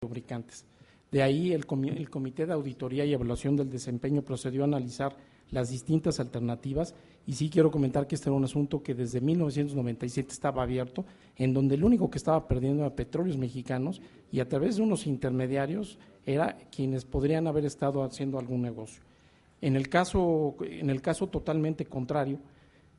lubricantes. De ahí el Comité de Auditoría y Evaluación del Desempeño procedió a analizar las distintas alternativas, y sí quiero comentar que este era un asunto que desde 1997 estaba abierto, en donde el único que estaba perdiendo era Petróleos Mexicanos, y a través de unos intermediarios era quienes podrían haber estado haciendo algún negocio. En el caso totalmente contrario,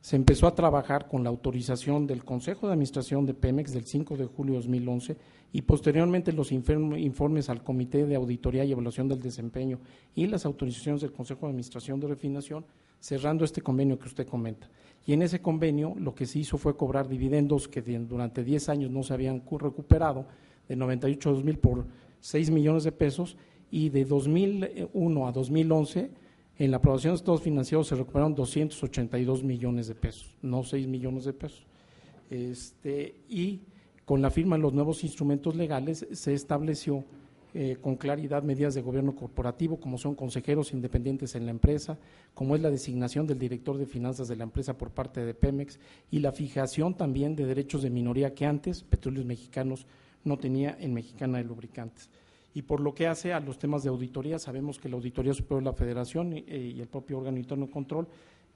se empezó a trabajar con la autorización del Consejo de Administración de Pemex del 5 de julio de 2011 y posteriormente los informes al Comité de Auditoría y Evaluación del Desempeño y las autorizaciones del Consejo de Administración de Refinación, cerrando este convenio que usted comenta. Y en ese convenio lo que se hizo fue cobrar dividendos que durante 10 años no se habían recuperado, de 98 a 2000 por 6 millones de pesos, y de 2001 a 2011 en la aprobación de estados financieros se recuperaron 282 millones de pesos, no 6 millones de pesos. Y con la firma de los nuevos instrumentos legales se estableció con claridad medidas de gobierno corporativo, como son consejeros independientes en la empresa, como es la designación del director de finanzas de la empresa por parte de Pemex, y la fijación también de derechos de minoría que antes Petróleos Mexicanos no tenía en Mexicana de Lubricantes. Y por lo que hace a los temas de auditoría, sabemos que la Auditoría Superior de la Federación y el propio órgano interno de control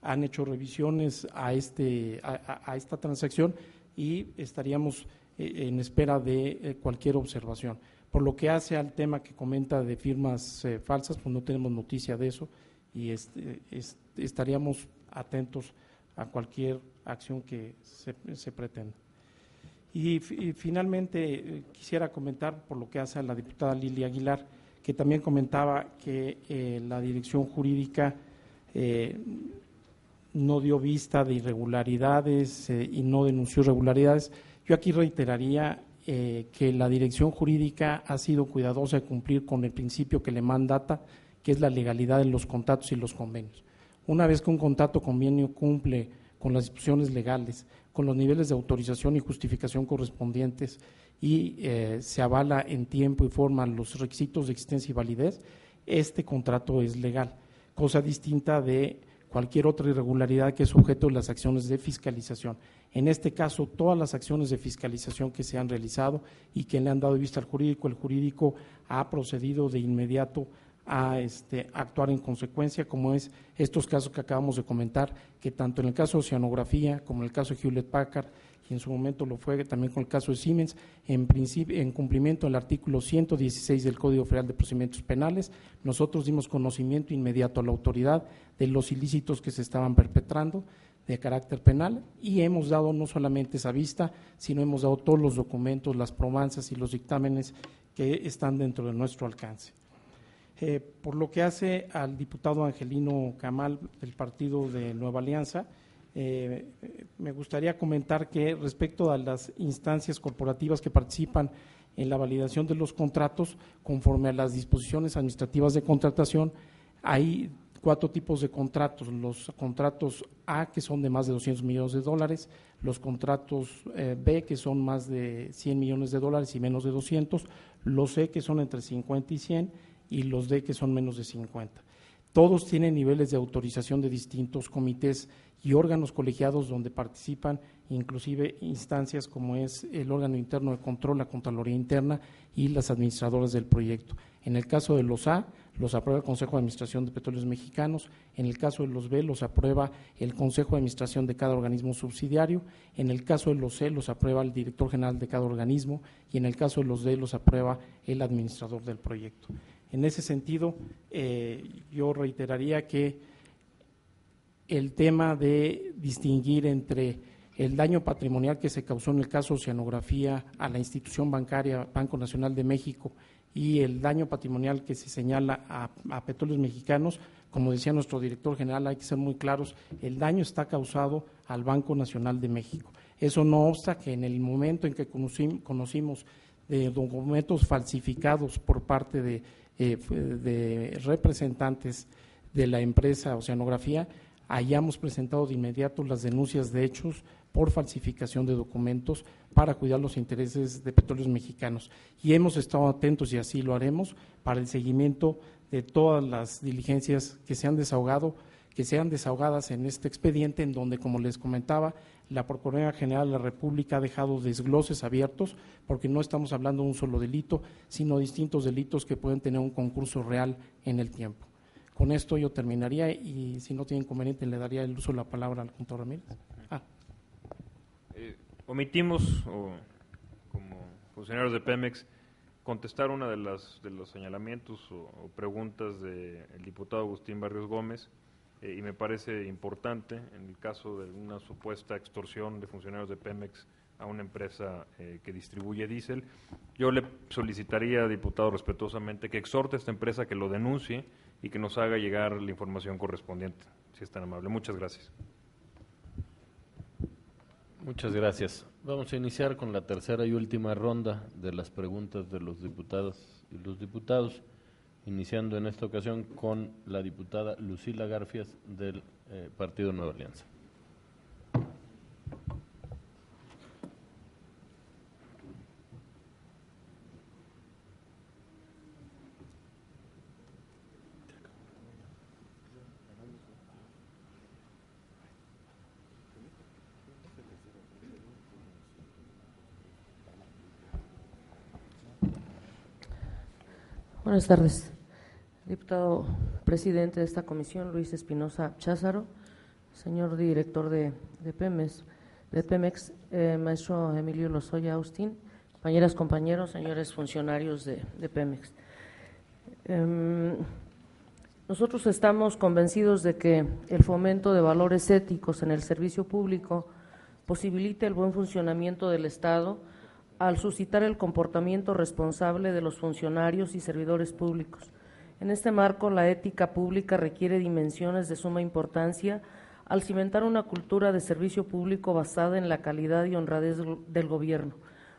han hecho revisiones a esta transacción y estaríamos en espera de cualquier observación. Por lo que hace al tema que comenta de firmas falsas, pues no tenemos noticia de eso y estaríamos atentos a cualquier acción que se pretenda. Y finalmente quisiera comentar por lo que hace a la diputada Lili Aguilar, que también comentaba que la dirección jurídica no dio vista de irregularidades y no denunció irregularidades. Yo aquí reiteraría que la dirección jurídica ha sido cuidadosa de cumplir con el principio que le mandata, que es la legalidad de los contratos y los convenios. Una vez que un contrato o convenio cumple con las disposiciones legales, con los niveles de autorización y justificación correspondientes y se avala en tiempo y forma los requisitos de existencia y validez, este contrato es legal, cosa distinta de cualquier otra irregularidad que es sujeto de las acciones de fiscalización. En este caso, todas las acciones de fiscalización que se han realizado y que le han dado vista al jurídico, el jurídico ha procedido de inmediato a actuar en consecuencia, como es estos casos que acabamos de comentar, que tanto en el caso de Oceanografía como en el caso de Hewlett Packard, y en su momento lo fue también con el caso de Siemens, en cumplimiento del artículo 116 del Código Federal de Procedimientos Penales, nosotros dimos conocimiento inmediato a la autoridad de los ilícitos que se estaban perpetrando de carácter penal, y hemos dado no solamente esa vista, sino hemos dado todos los documentos, las probanzas y los dictámenes que están dentro de nuestro alcance. Por lo que hace al diputado Angelino Camal del partido de Nueva Alianza, me gustaría comentar que respecto a las instancias corporativas que participan en la validación de los contratos, conforme a las disposiciones administrativas de contratación, hay 4 tipos de contratos: los contratos A, que son de más de 200 millones de dólares, los contratos B, que son más de 100 millones de dólares y menos de 200, los C, que son entre 50 y 100, y los D, que son menos de 50. Todos tienen niveles de autorización de distintos comités y órganos colegiados donde participan inclusive instancias como es el órgano interno de control, la Contraloría Interna y las administradoras del proyecto. En el caso de los A, los aprueba el Consejo de Administración de Petróleos Mexicanos; en el caso de los B, los aprueba el Consejo de Administración de cada organismo subsidiario; en el caso de los C, los aprueba el director general de cada organismo; y en el caso de los D, los aprueba el administrador del proyecto. En ese sentido, yo reiteraría que el tema de distinguir entre el daño patrimonial que se causó en el caso de Oceanografía a la institución bancaria Banco Nacional de México y el daño patrimonial que se señala a Petróleos Mexicanos, como decía nuestro director general, hay que ser muy claros, el daño está causado al Banco Nacional de México. Eso no obsta que en el momento en que conocimos de documentos falsificados por parte de representantes de la empresa Oceanografía, hayamos presentado de inmediato las denuncias de hechos por falsificación de documentos para cuidar los intereses de Petróleos Mexicanos. Y hemos estado atentos, y así lo haremos, para el seguimiento de todas las diligencias que sean desahogadas en este expediente, en donde, como les comentaba, La Procuraduría General de la República ha dejado desgloses abiertos porque no estamos hablando de un solo delito, sino distintos delitos que pueden tener un concurso real en el tiempo. Con esto yo terminaría y si no tiene inconveniente le daría el uso de la palabra al contador Ramírez. Omitimos, como funcionarios de Pemex, contestar una de los señalamientos o preguntas del diputado Agustín Barrios Gómez, y me parece importante en el caso de una supuesta extorsión de funcionarios de Pemex a una empresa que distribuye diésel. Yo le solicitaría, diputado, respetuosamente que exhorte a esta empresa que lo denuncie y que nos haga llegar la información correspondiente, si es tan amable. Muchas gracias. Muchas gracias. Vamos a iniciar con la tercera y última ronda de las preguntas de los diputadas y los diputados, iniciando en esta ocasión con la diputada Lucila Garfias del Partido Nueva Alianza. Buenas tardes. Diputado presidente de esta comisión, Luis Espinosa Cházaro, señor director de Pemex, maestro Emilio Lozoya Austin, compañeras, compañeros, señores funcionarios de Pemex. Nosotros estamos convencidos de que el fomento de valores éticos en el servicio público posibilita el buen funcionamiento del Estado al suscitar el comportamiento responsable de los funcionarios y servidores públicos. En este marco, la ética pública requiere dimensiones de suma importancia al cimentar una cultura de servicio público basada en la calidad y honradez del gobierno,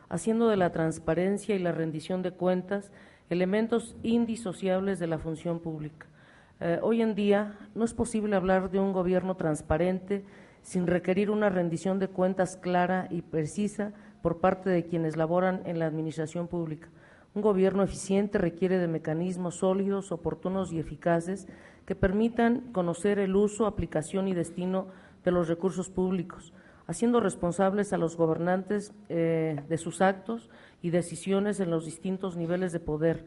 haciendo de la transparencia y la rendición de cuentas elementos indisociables de la función pública. Hoy en día no es posible hablar de un gobierno transparente sin requerir una rendición de cuentas clara y precisa por parte de quienes laboran en la administración pública. Un gobierno eficiente requiere de mecanismos sólidos, oportunos y eficaces que permitan conocer el uso, aplicación y destino de los recursos públicos, haciendo responsables a los gobernantes de sus actos y decisiones en los distintos niveles de poder.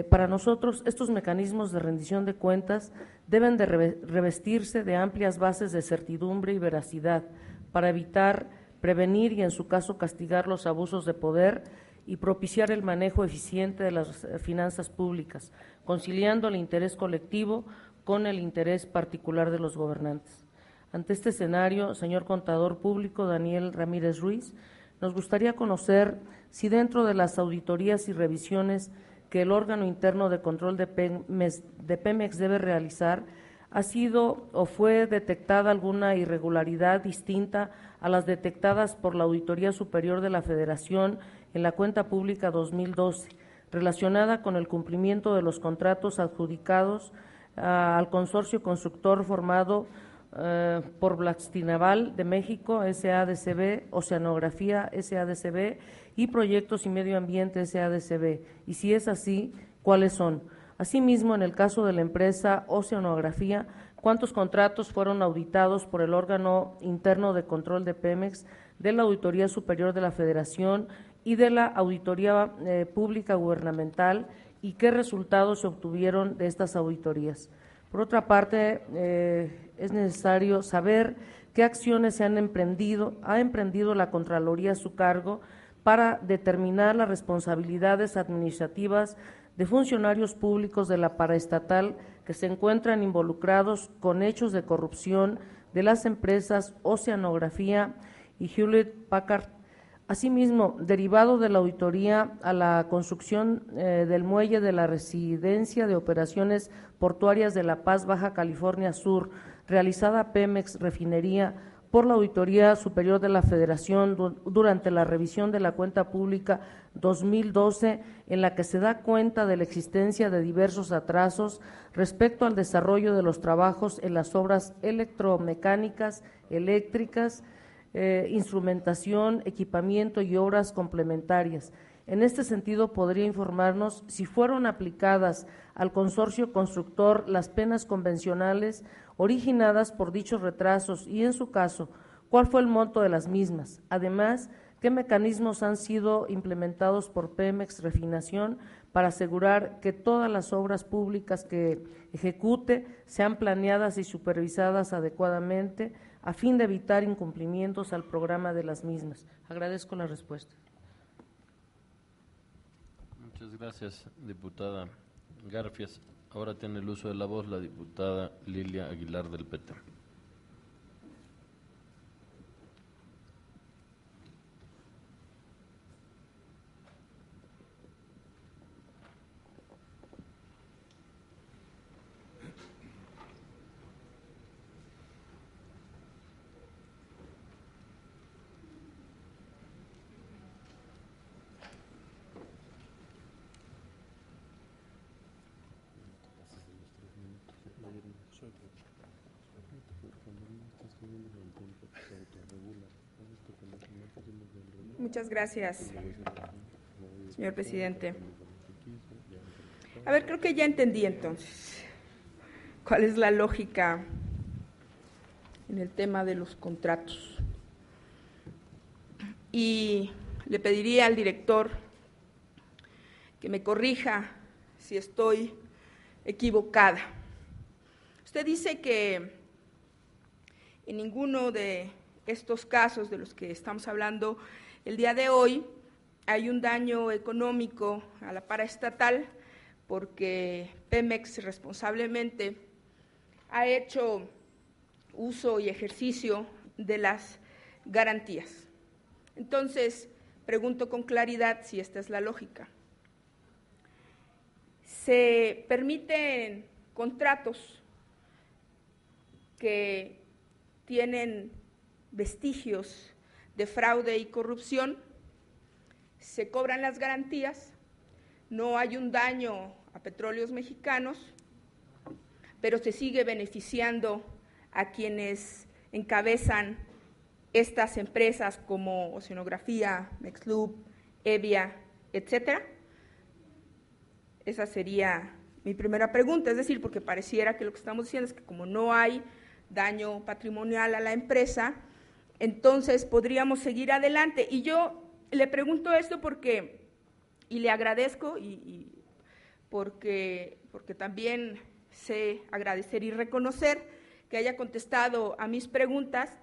Para nosotros, estos mecanismos de rendición de cuentas deben de revestirse de amplias bases de certidumbre y veracidad para evitar, prevenir y, en su caso, castigar los abusos de poder y propiciar el manejo eficiente de las finanzas públicas, conciliando el interés colectivo con el interés particular de los gobernantes. Ante este escenario, señor contador público Daniel Ramírez Ruiz, nos gustaría conocer si dentro de las auditorías y revisiones que el órgano interno de control de Pemex debe realizar, ¿ha sido o fue detectada alguna irregularidad distinta a las detectadas por la Auditoría Superior de la Federación en la Cuenta Pública 2012, relacionada con el cumplimiento de los contratos adjudicados al consorcio constructor formado por Blackstinaval de México, SADCB, Oceanografía, SADCB y Proyectos y Medio Ambiente, SADCB? Y si es así, ¿cuáles son? Asimismo, en el caso de la empresa Oceanografía, ¿cuántos contratos fueron auditados por el órgano interno de control de Pemex, de la Auditoría Superior de la Federación y de la Auditoría Pública Gubernamental, y qué resultados se obtuvieron de estas auditorías? Por otra parte, es necesario saber qué acciones ha emprendido la Contraloría a su cargo para determinar las responsabilidades administrativas de funcionarios públicos de la paraestatal que se encuentran involucrados con hechos de corrupción de las empresas Oceanografía y Hewlett Packard. Asimismo, derivado de la auditoría a la construcción del muelle de la Residencia de Operaciones Portuarias de La Paz, Baja California Sur, realizada Pemex Refinería por la Auditoría Superior de la Federación durante la revisión de la cuenta pública 2012, en la que se da cuenta de la existencia de diversos atrasos respecto al desarrollo de los trabajos en las obras electromecánicas, eléctricas, instrumentación, equipamiento y obras complementarias. En este sentido, ¿podría informarnos si fueron aplicadas al consorcio constructor las penas convencionales originadas por dichos retrasos y, en su caso, ¿Cuál fue el monto de las mismas? Además, ¿qué mecanismos han sido implementados por Pemex Refinación para asegurar que todas las obras públicas que ejecute sean planeadas y supervisadas adecuadamente a fin de evitar incumplimientos al programa de las mismas? Agradezco la respuesta. Muchas gracias, diputada Garfias. Ahora tiene el uso de la voz la diputada Lilia Aguilar del PT. Muchas gracias, señor presidente. A ver, creo que ya entendí entonces cuál es la lógica en el tema de los contratos. Y le pediría al director que me corrija si estoy equivocada. Usted dice que en ninguno de estos casos de los que estamos hablando el día de hoy hay un daño económico a la paraestatal porque Pemex responsablemente ha hecho uso y ejercicio de las garantías. Entonces, pregunto con claridad si esta es la lógica. Se permiten contratos que tienen vestigios de fraude y corrupción, se cobran las garantías, no hay un daño a Petróleos Mexicanos, pero se sigue beneficiando a quienes encabezan estas empresas como Oceanografía, Mexlub, Evia, etcétera. Esa sería mi primera pregunta, es decir, porque pareciera que lo que estamos diciendo es que como no hay daño patrimonial a la empresa, entonces podríamos seguir adelante. Y yo le pregunto esto porque, y le agradezco, porque también sé agradecer y reconocer que haya contestado a mis preguntas,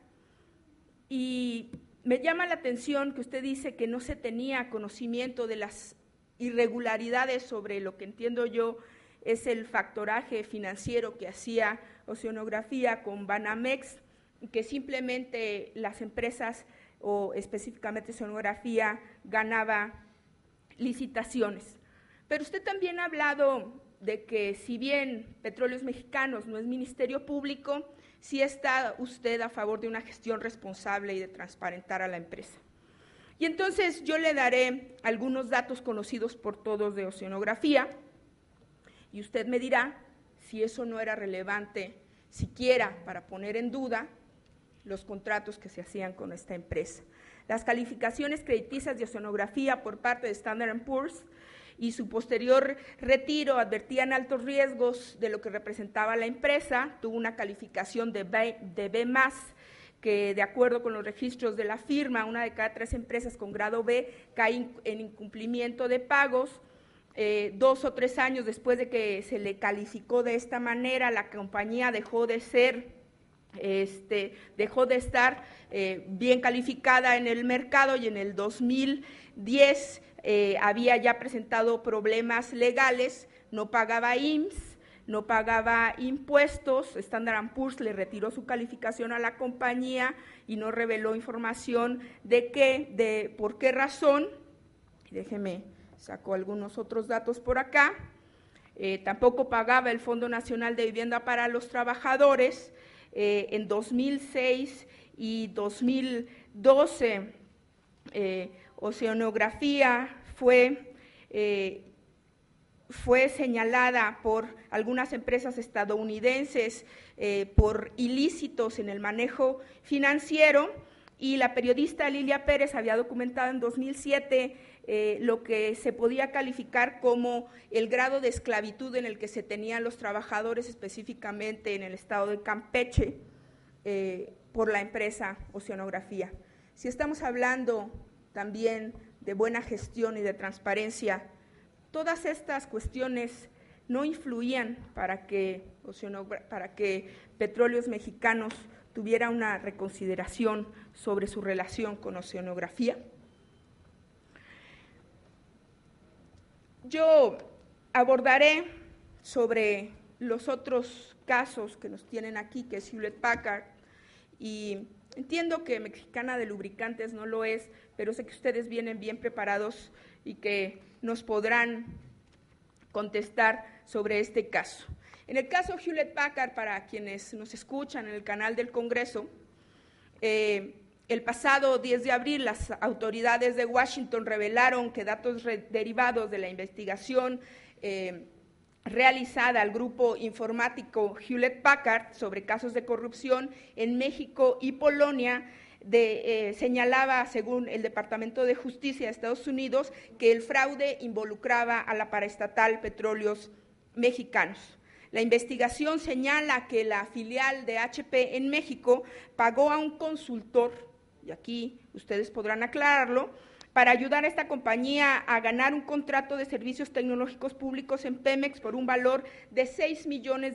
y me llama la atención que usted dice que no se tenía conocimiento de las irregularidades sobre lo que entiendo yo es el factoraje financiero que hacía Oceanografía con Banamex, que simplemente las empresas o específicamente Oceanografía ganaba licitaciones. Pero usted también ha hablado de que si bien Petróleos Mexicanos no es Ministerio Público, sí está usted a favor de una gestión responsable y de transparentar a la empresa. Y entonces yo le daré algunos datos conocidos por todos de Oceanografía y usted me dirá si eso no era relevante siquiera para poner en duda los contratos que se hacían con esta empresa. Las calificaciones crediticias de Oceanografía por parte de Standard & Poor's y su posterior retiro advertían altos riesgos de lo que representaba la empresa. Tuvo una calificación de B+, que de acuerdo con los registros de la firma, una de cada 3 empresas con grado B cae en incumplimiento de pagos. 2 o 3 años después de que se le calificó de esta manera, la compañía dejó de estar bien calificada en el mercado, y en el 2010 había ya presentado problemas legales, no pagaba IMSS, no pagaba impuestos. Standard & Poor's le retiró su calificación a la compañía y no reveló información de por qué razón. Déjeme, saco algunos otros datos por acá. Tampoco pagaba el Fondo Nacional de Vivienda para los Trabajadores. En 2006 y 2012, Oceanografía fue señalada por algunas empresas estadounidenses por ilícitos en el manejo financiero, y la periodista Lilia Pérez había documentado en 2007 lo que se podía calificar como el grado de esclavitud en el que se tenían los trabajadores, específicamente en el estado de Campeche. por la empresa Oceanografía. Si estamos hablando también de buena gestión y de transparencia, todas estas cuestiones no influían para que Petróleos Mexicanos tuviera una reconsideración sobre su relación con Oceanografía. Yo abordaré sobre los otros casos que nos tienen aquí, que es Hewlett Packard, y entiendo que Mexicana de Lubricantes no lo es, pero sé que ustedes vienen bien preparados y que nos podrán contestar sobre este caso. En el caso Hewlett Packard, para quienes nos escuchan en el canal del Congreso, el pasado 10 de abril las autoridades de Washington revelaron que datos derivados de la investigación realizada al grupo informático Hewlett Packard sobre casos de corrupción en México y Polonia señalaba, según el Departamento de Justicia de Estados Unidos, que el fraude involucraba a la paraestatal Petróleos Mexicanos. La investigación señala que la filial de HP en México pagó a un consultor, y aquí ustedes podrán aclararlo, para ayudar a esta compañía a ganar un contrato de servicios tecnológicos públicos en Pemex por un valor de $6 millones,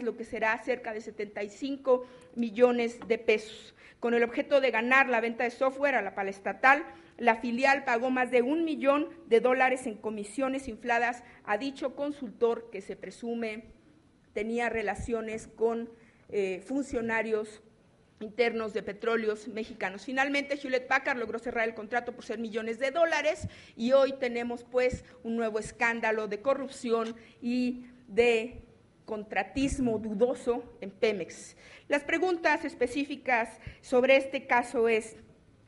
lo que será cerca de 75 millones de pesos. Con el objeto de ganar la venta de software a la paraestatal, la filial pagó más de $1 millón en comisiones infladas a dicho consultor, que se presume tenía relaciones con funcionarios internos de Petróleos Mexicanos. Finalmente, Hewlett Packard logró cerrar el contrato por $6 millones y hoy tenemos pues un nuevo escándalo de corrupción y de contratismo dudoso en Pemex. Las preguntas específicas sobre este caso es: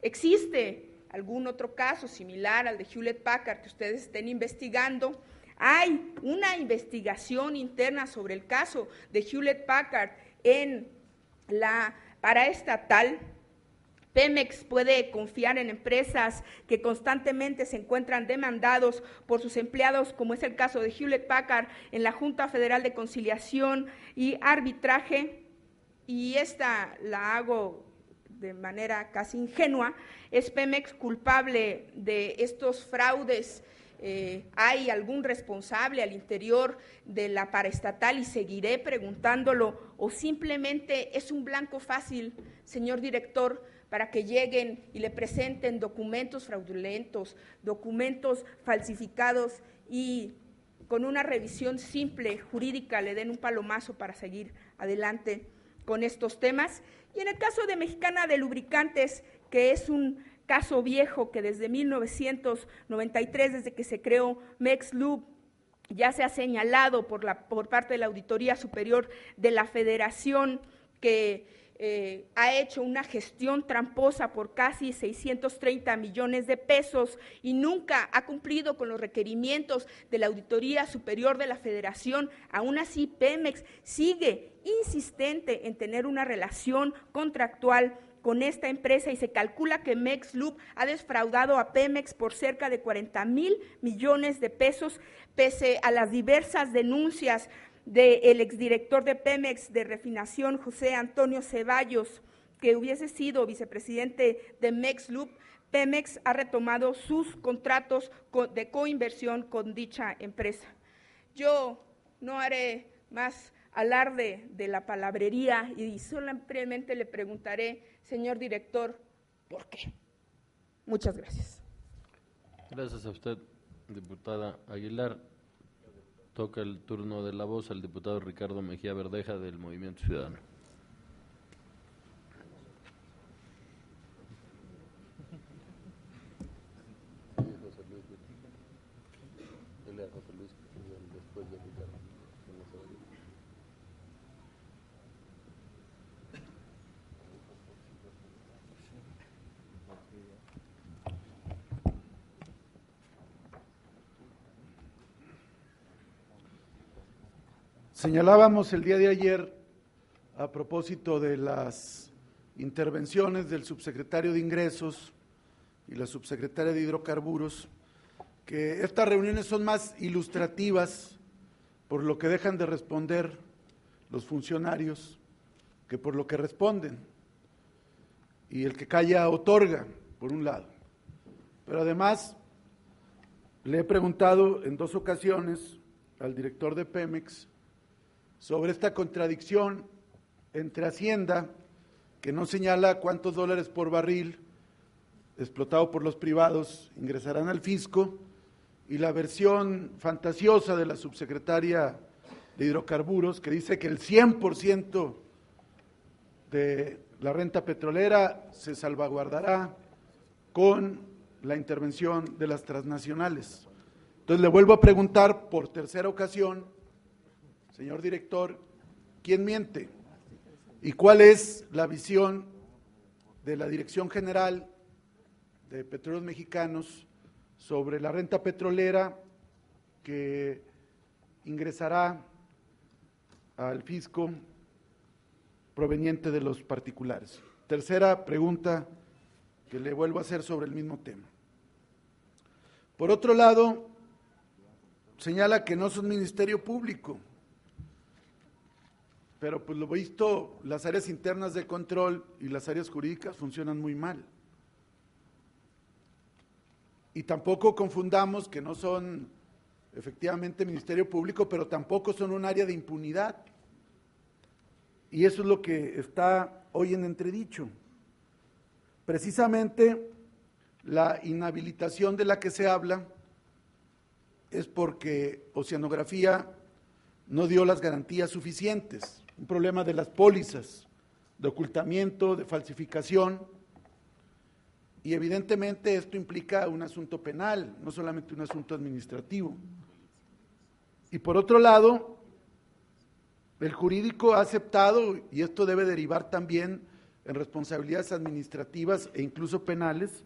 ¿existe algún otro caso similar al de Hewlett Packard que ustedes estén investigando? ¿Hay una investigación interna sobre el caso de Hewlett Packard en la paraestatal? Pemex puede confiar en empresas que constantemente se encuentran demandados por sus empleados, como es el caso de Hewlett Packard en la Junta Federal de Conciliación y Arbitraje. Y esta la hago de manera casi ingenua. ¿Es Pemex culpable de estos fraudes? ¿Hay algún responsable al interior de la paraestatal? Y seguiré preguntándolo. ¿O simplemente es un blanco fácil, señor director, para que lleguen y le presenten documentos fraudulentos, documentos falsificados y con una revisión simple, jurídica, le den un palomazo para seguir adelante con estos temas? Y en el caso de Mexicana de Lubricantes, que es un caso viejo que desde 1993, desde que se creó MexLub, ya se ha señalado por parte de la Auditoría Superior de la Federación que ha hecho una gestión tramposa por casi 630 millones de pesos y nunca ha cumplido con los requerimientos de la Auditoría Superior de la Federación. Aún así, Pemex sigue insistente en tener una relación contractual con esta empresa y se calcula que MexLub ha defraudado a Pemex por cerca de 40,000 millones de pesos, pese a las diversas denuncias del exdirector de Pemex de refinación, José Antonio Ceballos, que hubiese sido vicepresidente de MexLub. Pemex ha retomado sus contratos de coinversión con dicha empresa. Yo no haré más alarde de la palabrería y solamente le preguntaré, señor director, ¿por qué? Muchas gracias. Gracias a usted, diputada Aguilar. Toca el turno de la voz al diputado Ricardo Mejía Verdeja del Movimiento Ciudadano. Señalábamos el día de ayer, a propósito de las intervenciones del subsecretario de Ingresos y la subsecretaria de Hidrocarburos, que estas reuniones son más ilustrativas por lo que dejan de responder los funcionarios que por lo que responden. y el que calla otorga, por un lado. Pero además, le he preguntado en 2 ocasiones al director de Pemex sobre esta contradicción entre Hacienda, que no señala cuántos dólares por barril explotado por los privados ingresarán al fisco, y la versión fantasiosa de la subsecretaria de Hidrocarburos, que dice que el 100% de la renta petrolera se salvaguardará con la intervención de las transnacionales. Entonces le vuelvo a preguntar por tercera ocasión, señor director, ¿quién miente? ¿Y cuál es la visión de la Dirección General de Petróleos Mexicanos sobre la renta petrolera que ingresará al fisco proveniente de los particulares? Tercera pregunta que le vuelvo a hacer sobre el mismo tema. Por otro lado, señala que no son ministerio público, pero pues lo visto, las áreas internas de control y las áreas jurídicas funcionan muy mal. Y tampoco confundamos que no son efectivamente ministerio público, pero tampoco son un área de impunidad. Y eso es lo que está hoy en entredicho. Precisamente la inhabilitación de la que se habla es porque Oceanografía no dio las garantías suficientes, un problema de las pólizas, de ocultamiento, de falsificación, y evidentemente esto implica un asunto penal, no solamente un asunto administrativo. Y por otro lado, el jurídico ha aceptado, y esto debe derivar también en responsabilidades administrativas e incluso penales,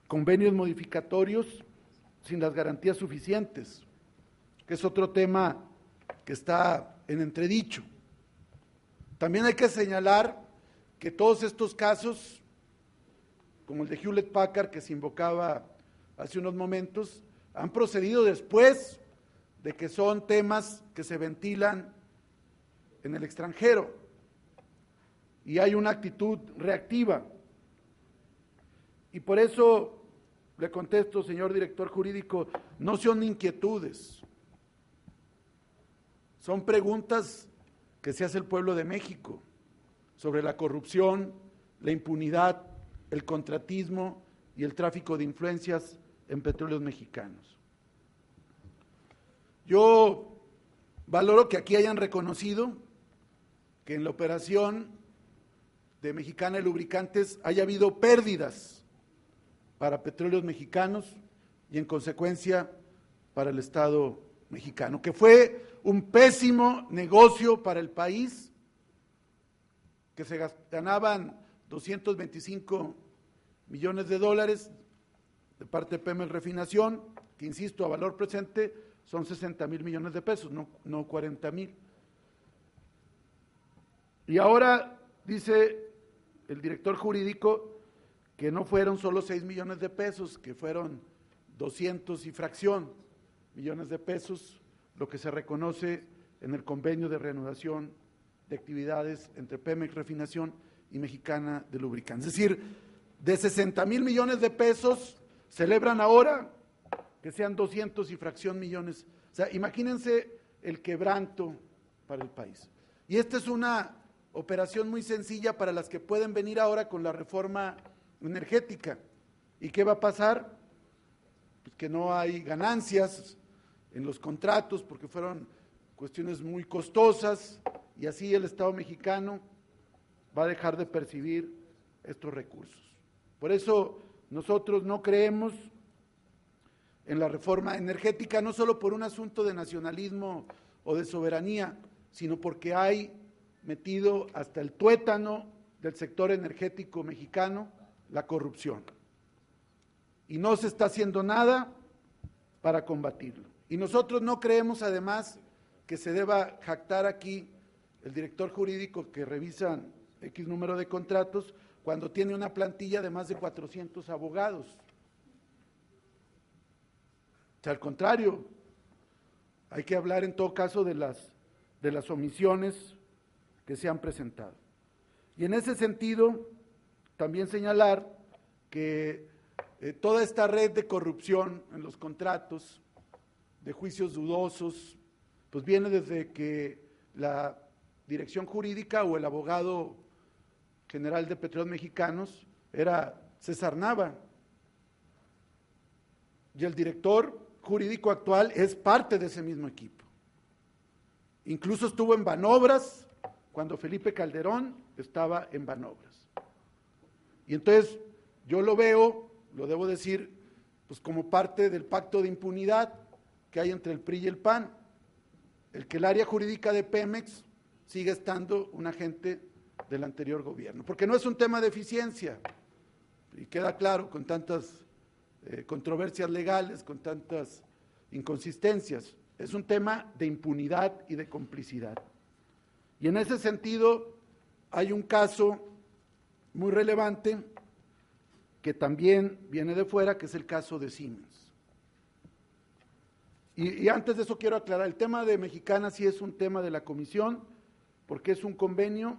convenios modificatorios sin las garantías suficientes, que es otro tema que está en entredicho. También hay que señalar que todos estos casos, como el de Hewlett Packard que se invocaba hace unos momentos, han procedido después de que son temas que se ventilan en el extranjero y hay una actitud reactiva. Y por eso le contesto, señor director jurídico, no son inquietudes, son preguntas que se hace el pueblo de México sobre la corrupción, la impunidad, el contratismo y el tráfico de influencias en Petróleos Mexicanos. Yo valoro que aquí hayan reconocido que en la operación de Mexicana de Lubricantes haya habido pérdidas para Petróleos Mexicanos y en consecuencia para el Estado mexicano, que fue un pésimo negocio para el país, que se ganaban 225 millones de dólares de parte de Pemex Refinación, que insisto, a valor presente son 60,000 millones de pesos, no 40,000. Y ahora dice el director jurídico que no fueron solo 6 millones de pesos, que fueron 200 y fracción millones de pesos, lo que se reconoce en el convenio de reanudación de actividades entre Pemex Refinación y Mexicana de Lubricantes. Es decir, de 60,000 millones de pesos, celebran ahora que sean 200 y fracción millones. O sea, imagínense el quebranto para el país. Y esta es una operación muy sencilla para las que pueden venir ahora con la reforma energética. ¿Y qué va a pasar? Pues que no hay ganancias en los contratos porque fueron cuestiones muy costosas y así el Estado mexicano va a dejar de percibir estos recursos. Por eso nosotros no creemos en la reforma energética, no solo por un asunto de nacionalismo o de soberanía, sino porque hay metido hasta el tuétano del sector energético mexicano la corrupción. Y no se está haciendo nada para combatirlo. Y nosotros no creemos además que se deba jactar aquí el director jurídico que revisan X número de contratos cuando tiene una plantilla de más de 400 abogados. O sea, al contrario, hay que hablar en todo caso de las omisiones que se han presentado. Y en ese sentido, también señalar que toda esta red de corrupción en los contratos, de juicios dudosos, pues viene desde que la dirección jurídica o el abogado general de Petróleos Mexicanos era César Nava. Y el director jurídico actual es parte de ese mismo equipo. Incluso estuvo en Banobras cuando Felipe Calderón estaba en Banobras. Y entonces yo lo veo, lo debo decir, pues como parte del pacto de impunidad que hay entre el PRI y el PAN, el que el área jurídica de Pemex sigue estando un agente del anterior gobierno, porque no es un tema de eficiencia, y queda claro con tantas controversias legales, con tantas inconsistencias, es un tema de impunidad y de complicidad. Y en ese sentido hay un caso muy relevante que también viene de fuera, que es el caso de Siemens. Y antes de eso quiero aclarar, el tema de Mexicana sí es un tema de la comisión, porque es un convenio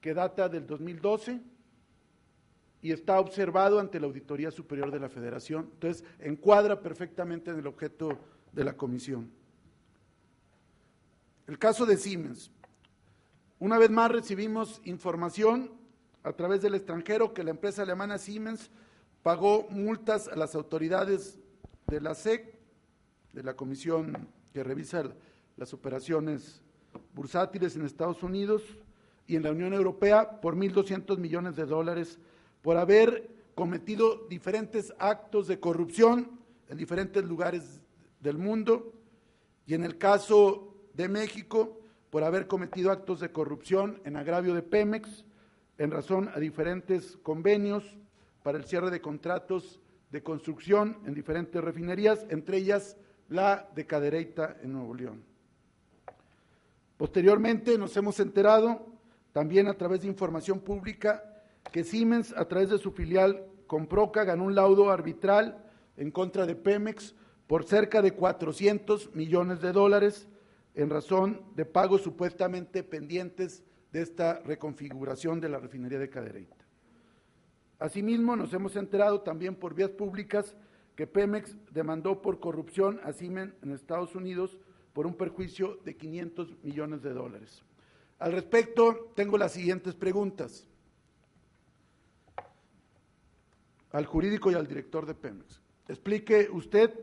que data del 2012 y está observado ante la Auditoría Superior de la Federación, entonces encuadra perfectamente en el objeto de la comisión. El caso de Siemens. Una vez más recibimos información a través del extranjero que la empresa alemana Siemens pagó multas a las autoridades de la SEC, de la comisión que revisa las operaciones bursátiles en Estados Unidos y en la Unión Europea por $1.200 millones por haber cometido diferentes actos de corrupción en diferentes lugares del mundo, y en el caso de México por haber cometido actos de corrupción en agravio de Pemex en razón a diferentes convenios para el cierre de contratos de construcción en diferentes refinerías, entre ellas la de Cadereyta en Nuevo León. Posteriormente nos hemos enterado, también a través de información pública, que Siemens, a través de su filial Comproca, ganó un laudo arbitral en contra de Pemex por cerca de $400 millones en razón de pagos supuestamente pendientes de esta reconfiguración de la refinería de Cadereyta. Asimismo, nos hemos enterado también por vías públicas que Pemex demandó por corrupción a Siemens en Estados Unidos por un perjuicio de $500 millones. Al respecto, tengo las siguientes preguntas al jurídico y al director de Pemex. Explique usted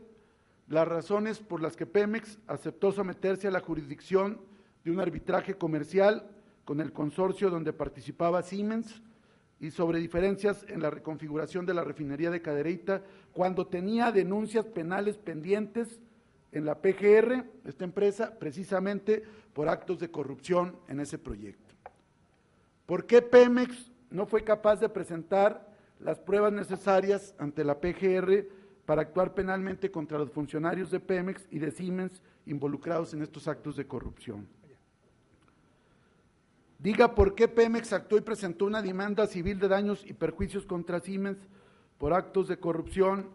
las razones por las que Pemex aceptó someterse a la jurisdicción de un arbitraje comercial con el consorcio donde participaba Siemens y sobre diferencias en la reconfiguración de la refinería de Cadereyta cuando tenía denuncias penales pendientes en la PGR, esta empresa, precisamente por actos de corrupción en ese proyecto. ¿Por qué Pemex no fue capaz de presentar las pruebas necesarias ante la PGR para actuar penalmente contra los funcionarios de Pemex y de Siemens involucrados en estos actos de corrupción? Diga por qué Pemex actuó y presentó una demanda civil de daños y perjuicios contra Siemens por actos de corrupción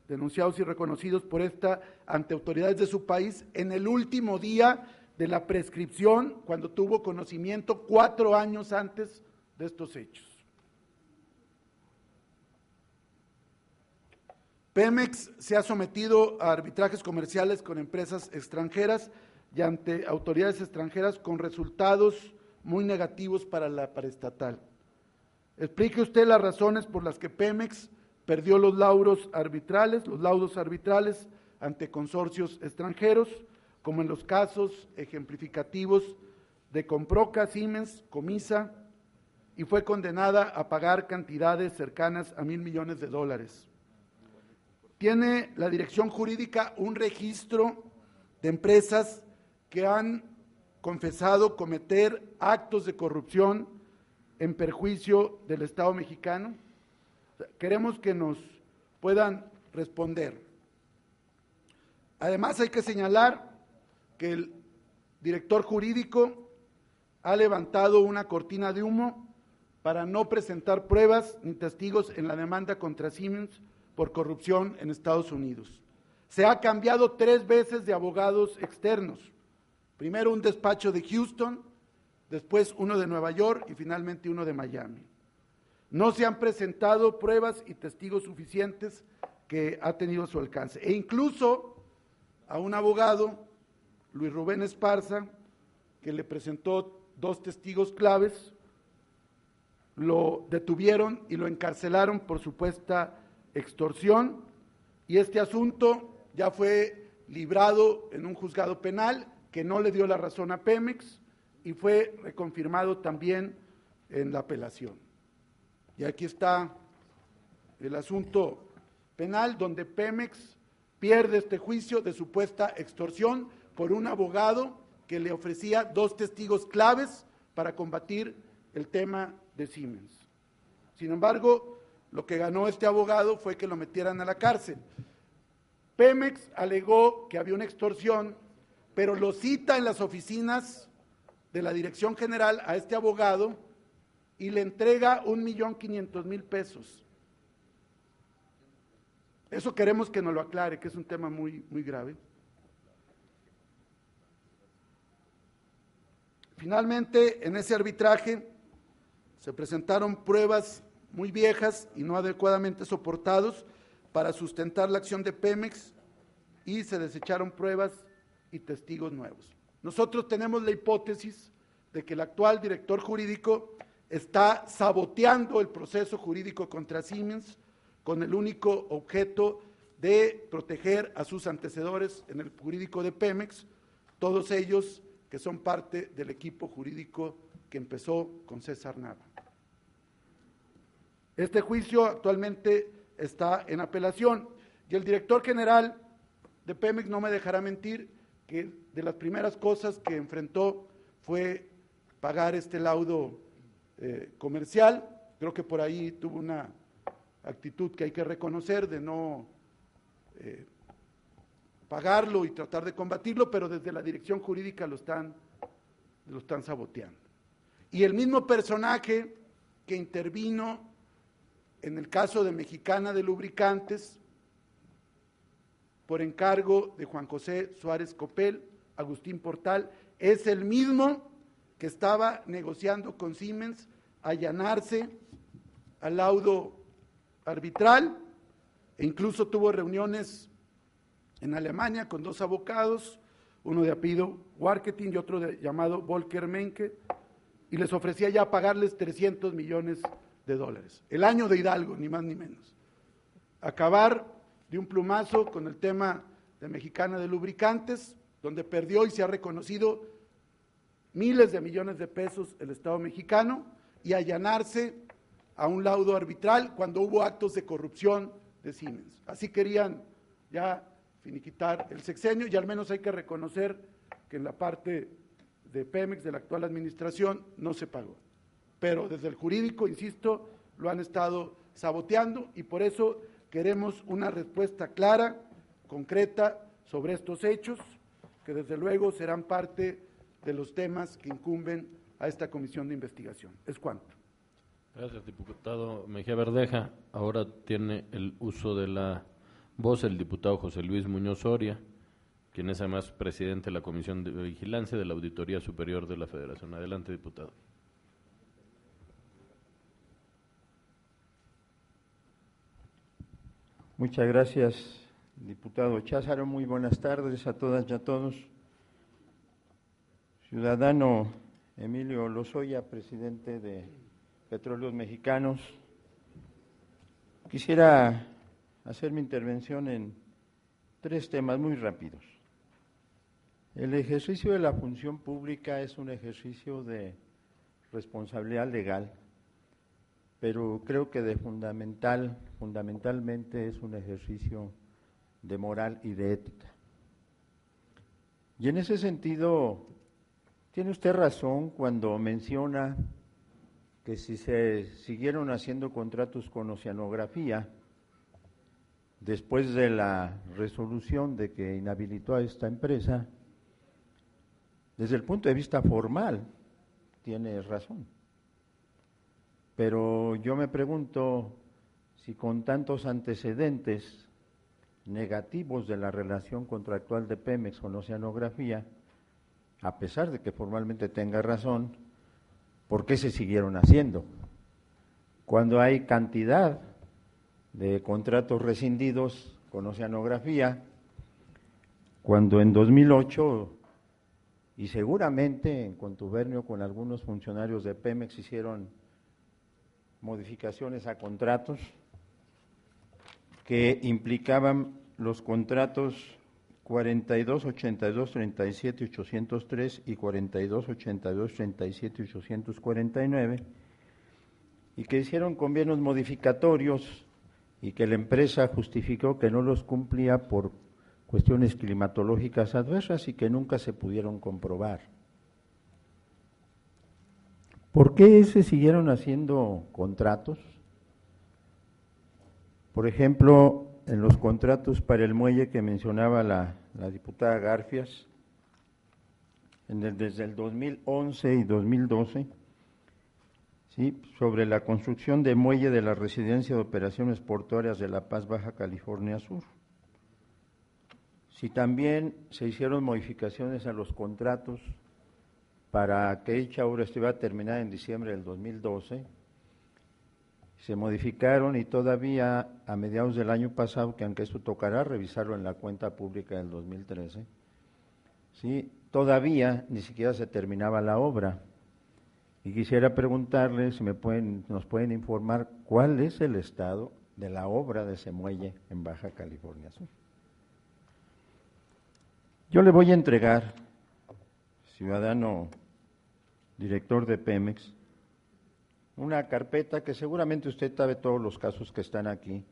denunciados y reconocidos por esta ante autoridades de su país en el último día de la prescripción, cuando tuvo conocimiento 4 años antes de estos hechos. Pemex se ha sometido a arbitrajes comerciales con empresas extranjeras y ante autoridades extranjeras con resultados muy negativos para la paraestatal. Explique usted las razones por las que Pemex perdió los laudos arbitrales ante consorcios extranjeros, como en los casos ejemplificativos de Comproca, Siemens, Comisa, y fue condenada a pagar cantidades cercanas a $1.000 millones. ¿Tiene la dirección jurídica un registro de empresas que han confesado cometer actos de corrupción en perjuicio del Estado mexicano? Queremos que nos puedan responder. Además, hay que señalar que el director jurídico ha levantado una cortina de humo para no presentar pruebas ni testigos en la demanda contra Siemens por corrupción en Estados Unidos. Se ha cambiado 3 veces de abogados externos. Primero un despacho de Houston, después uno de Nueva York y finalmente uno de Miami. No se han presentado pruebas y testigos suficientes que ha tenido a su alcance. E incluso a un abogado, Luis Rubén Esparza, que le presentó 2 testigos claves, lo detuvieron y lo encarcelaron por supuesta extorsión, y este asunto ya fue librado en un juzgado penal que no le dio la razón a Pemex y fue reconfirmado también en la apelación. Y aquí está el asunto penal donde Pemex pierde este juicio de supuesta extorsión por un abogado que le ofrecía 2 testigos claves para combatir el tema de Siemens. Sin embargo, lo que ganó este abogado fue que lo metieran a la cárcel. Pemex alegó que había una extorsión, pero lo cita en las oficinas de la Dirección General a este abogado y le entrega 1.500.000 pesos. Eso queremos que nos lo aclare, que es un tema muy grave. Finalmente, en ese arbitraje se presentaron pruebas muy viejas y no adecuadamente soportados para sustentar la acción de Pemex y se desecharon pruebas y testigos nuevos. Nosotros tenemos la hipótesis de que el actual director jurídico está saboteando el proceso jurídico contra Siemens con el único objeto de proteger a sus antecedores en el jurídico de Pemex, todos ellos que son parte del equipo jurídico que empezó con César Nava. Este juicio actualmente está en apelación y el director general de Pemex no me dejará mentir que de las primeras cosas que enfrentó fue pagar este laudo comercial. Creo que por ahí tuvo una actitud que hay que reconocer de no pagarlo y tratar de combatirlo, pero desde la dirección jurídica lo están saboteando. Y el mismo personaje que intervino en el caso de Mexicana de Lubricantes, por encargo de Juan José Suárez Copel, Agustín Portal, es el mismo que estaba negociando con Siemens allanarse al laudo arbitral e incluso tuvo reuniones en Alemania con 2 abogados, uno de apellido Warketin y otro llamado Volker Menke, y les ofrecía ya pagarles $300 millones. El año de Hidalgo, ni más ni menos. Acabar de un plumazo con el tema de Mexicana de Lubricantes, donde perdió y se ha reconocido miles de millones de pesos el Estado mexicano, y allanarse a un laudo arbitral cuando hubo actos de corrupción de Siemens. Así querían ya finiquitar el sexenio, y al menos hay que reconocer que en la parte de Pemex, de la actual administración, no se pagó. Pero desde el jurídico, insisto, lo han estado saboteando y por eso queremos una respuesta clara, concreta sobre estos hechos, que desde luego serán parte de los temas que incumben a esta comisión de investigación. Es cuanto. Gracias, diputado Mejía Verdeja. Ahora tiene el uso de la voz el diputado José Luis Muñoz Soria, quien es además presidente de la Comisión de Vigilancia de la Auditoría Superior de la Federación. Adelante, diputado. Muchas gracias, diputado Cházaro. Muy buenas tardes a todas y a todos. Ciudadano Emilio Lozoya, presidente de Petróleos Mexicanos. Quisiera hacer mi intervención en 3 temas muy rápidos. El ejercicio de la función pública es un ejercicio de responsabilidad legal, pero creo que fundamentalmente es un ejercicio de moral y de ética. Y en ese sentido, tiene usted razón cuando menciona que si se siguieron haciendo contratos con Oceanografía, después de la resolución de que inhabilitó a esta empresa, desde el punto de vista formal, tiene razón. Pero yo me pregunto si con tantos antecedentes negativos de la relación contractual de Pemex con Oceanografía, a pesar de que formalmente tenga razón, ¿por qué se siguieron haciendo? cuando hay cantidad de contratos rescindidos con oceanografía, cuando en 2008, y seguramente en contubernio con algunos funcionarios de Pemex, hicieron modificaciones a contratos que implicaban los contratos 42, 82, 37, 803 y 42, 82, 37, 849, y que hicieron convenios modificatorios y que la empresa justificó que no los cumplía por cuestiones climatológicas adversas y que nunca se pudieron comprobar. ¿Por qué se siguieron haciendo contratos? Por ejemplo, en los contratos para el muelle que mencionaba la diputada Garfias, desde el 2011 y 2012, ¿sí?, sobre la construcción de muelle de la Residencia de Operaciones Portuarias de La Paz, Baja California Sur. Si también se hicieron modificaciones a los contratos para que dicha obra estuviera terminada en diciembre del 2012, se modificaron y todavía a mediados del año pasado, que aunque esto tocará revisarlo en la cuenta pública del 2013, ¿sí?, todavía ni siquiera se terminaba la obra. Y quisiera preguntarles si nos pueden informar cuál es el estado de la obra de ese muelle en Baja California Sur. Yo le voy a entregar, ciudadano director de Pemex, una carpeta que seguramente usted sabe todos los casos que están aquí,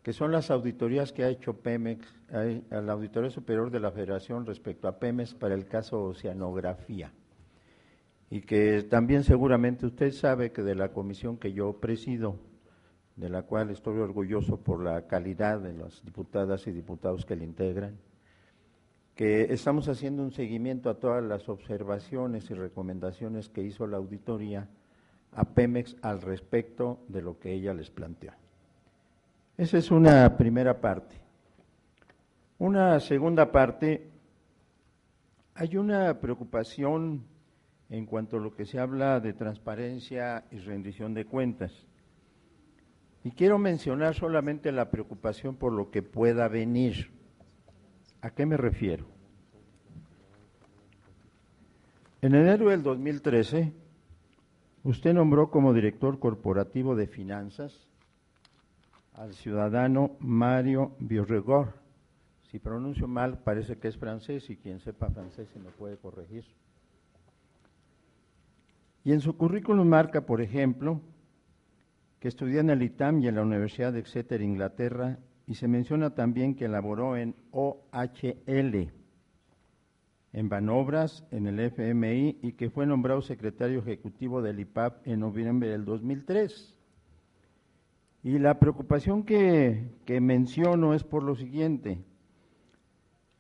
que son las auditorías que ha hecho Pemex, a la Auditoría Superior de la Federación respecto a Pemex para el caso Oceanografía. Y que también seguramente usted sabe que de la comisión que yo presido, de la cual estoy orgulloso por la calidad de las diputadas y diputados que le integran, que estamos haciendo un seguimiento a todas las observaciones y recomendaciones que hizo la auditoría a Pemex al respecto de lo que ella les planteó. Esa es una primera parte. Una segunda parte, hay una preocupación en cuanto a lo que se habla de transparencia y rendición de cuentas. Y quiero mencionar solamente la preocupación por lo que pueda venir. ¿A qué me refiero? En enero del 2013, usted nombró como director corporativo de finanzas al ciudadano Mario Birregor. Si pronuncio mal, parece que es francés, y quien sepa francés se me puede corregir. Y en su currículum marca, por ejemplo, que estudió en el ITAM y en la Universidad de Exeter, Inglaterra, y se menciona también que elaboró en OHL, en Banobras, en el FMI, y que fue nombrado secretario ejecutivo del IPAP en noviembre del 2003. Y la preocupación que menciono es por lo siguiente.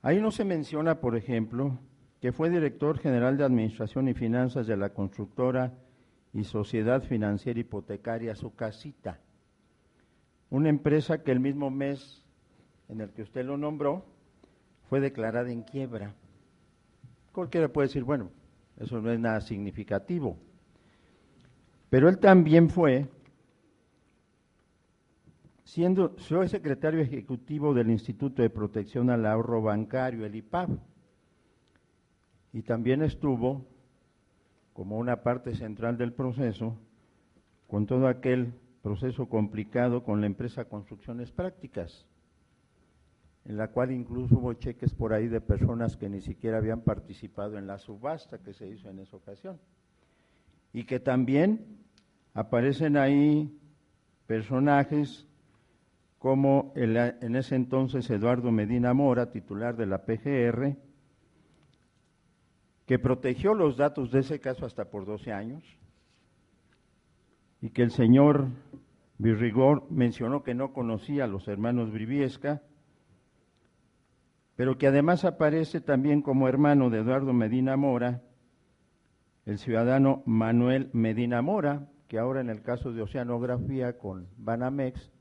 Ahí no se menciona, por ejemplo, que fue director general de Administración y Finanzas de la constructora y Sociedad Financiera Hipotecaria Su Casita, una empresa que el mismo mes en el que usted lo nombró fue declarada en quiebra. Cualquiera puede decir, bueno, eso no es nada significativo, pero él también fue secretario ejecutivo del Instituto de Protección al Ahorro Bancario, el IPAB, y también estuvo como una parte central del proceso con todo aquel proceso complicado con la empresa Construcciones Prácticas, en la cual incluso hubo cheques por ahí de personas que ni siquiera habían participado en la subasta que se hizo en esa ocasión, y que también aparecen ahí personajes como en ese entonces Eduardo Medina Mora, titular de la PGR, que protegió los datos de ese caso hasta por 12 años, y que el señor Birregor mencionó que no conocía a los hermanos Briviesca, pero que además aparece también como hermano de Eduardo Medina Mora, el ciudadano Manuel Medina Mora, que ahora en el caso de Oceanografía con Banamex,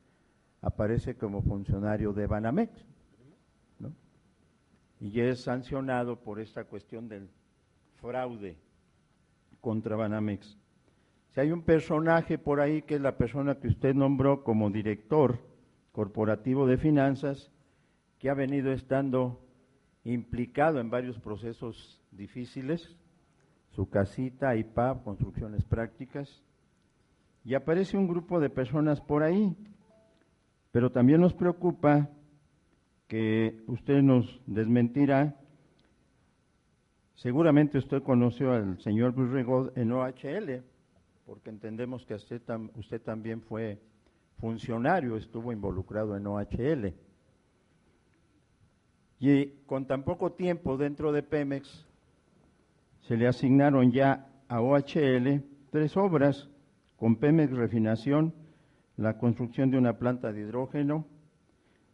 aparece como funcionario de Banamex, ¿no? Y ya es sancionado por esta cuestión del fraude contra Banamex. Si hay un personaje por ahí que es la persona que usted nombró como director corporativo de finanzas, que ha venido estando implicado en varios procesos difíciles, su casita, IPAP, construcciones prácticas, y aparece un grupo de personas por ahí, pero también nos preocupa que usted nos desmentirá. Seguramente usted conoció al señor Bruce Rigaud en OHL, porque entendemos que usted también fue funcionario, estuvo involucrado en OHL. Y con tan poco tiempo dentro de Pemex, se le asignaron ya a OHL 3 obras, con Pemex Refinación, la construcción de una planta de hidrógeno,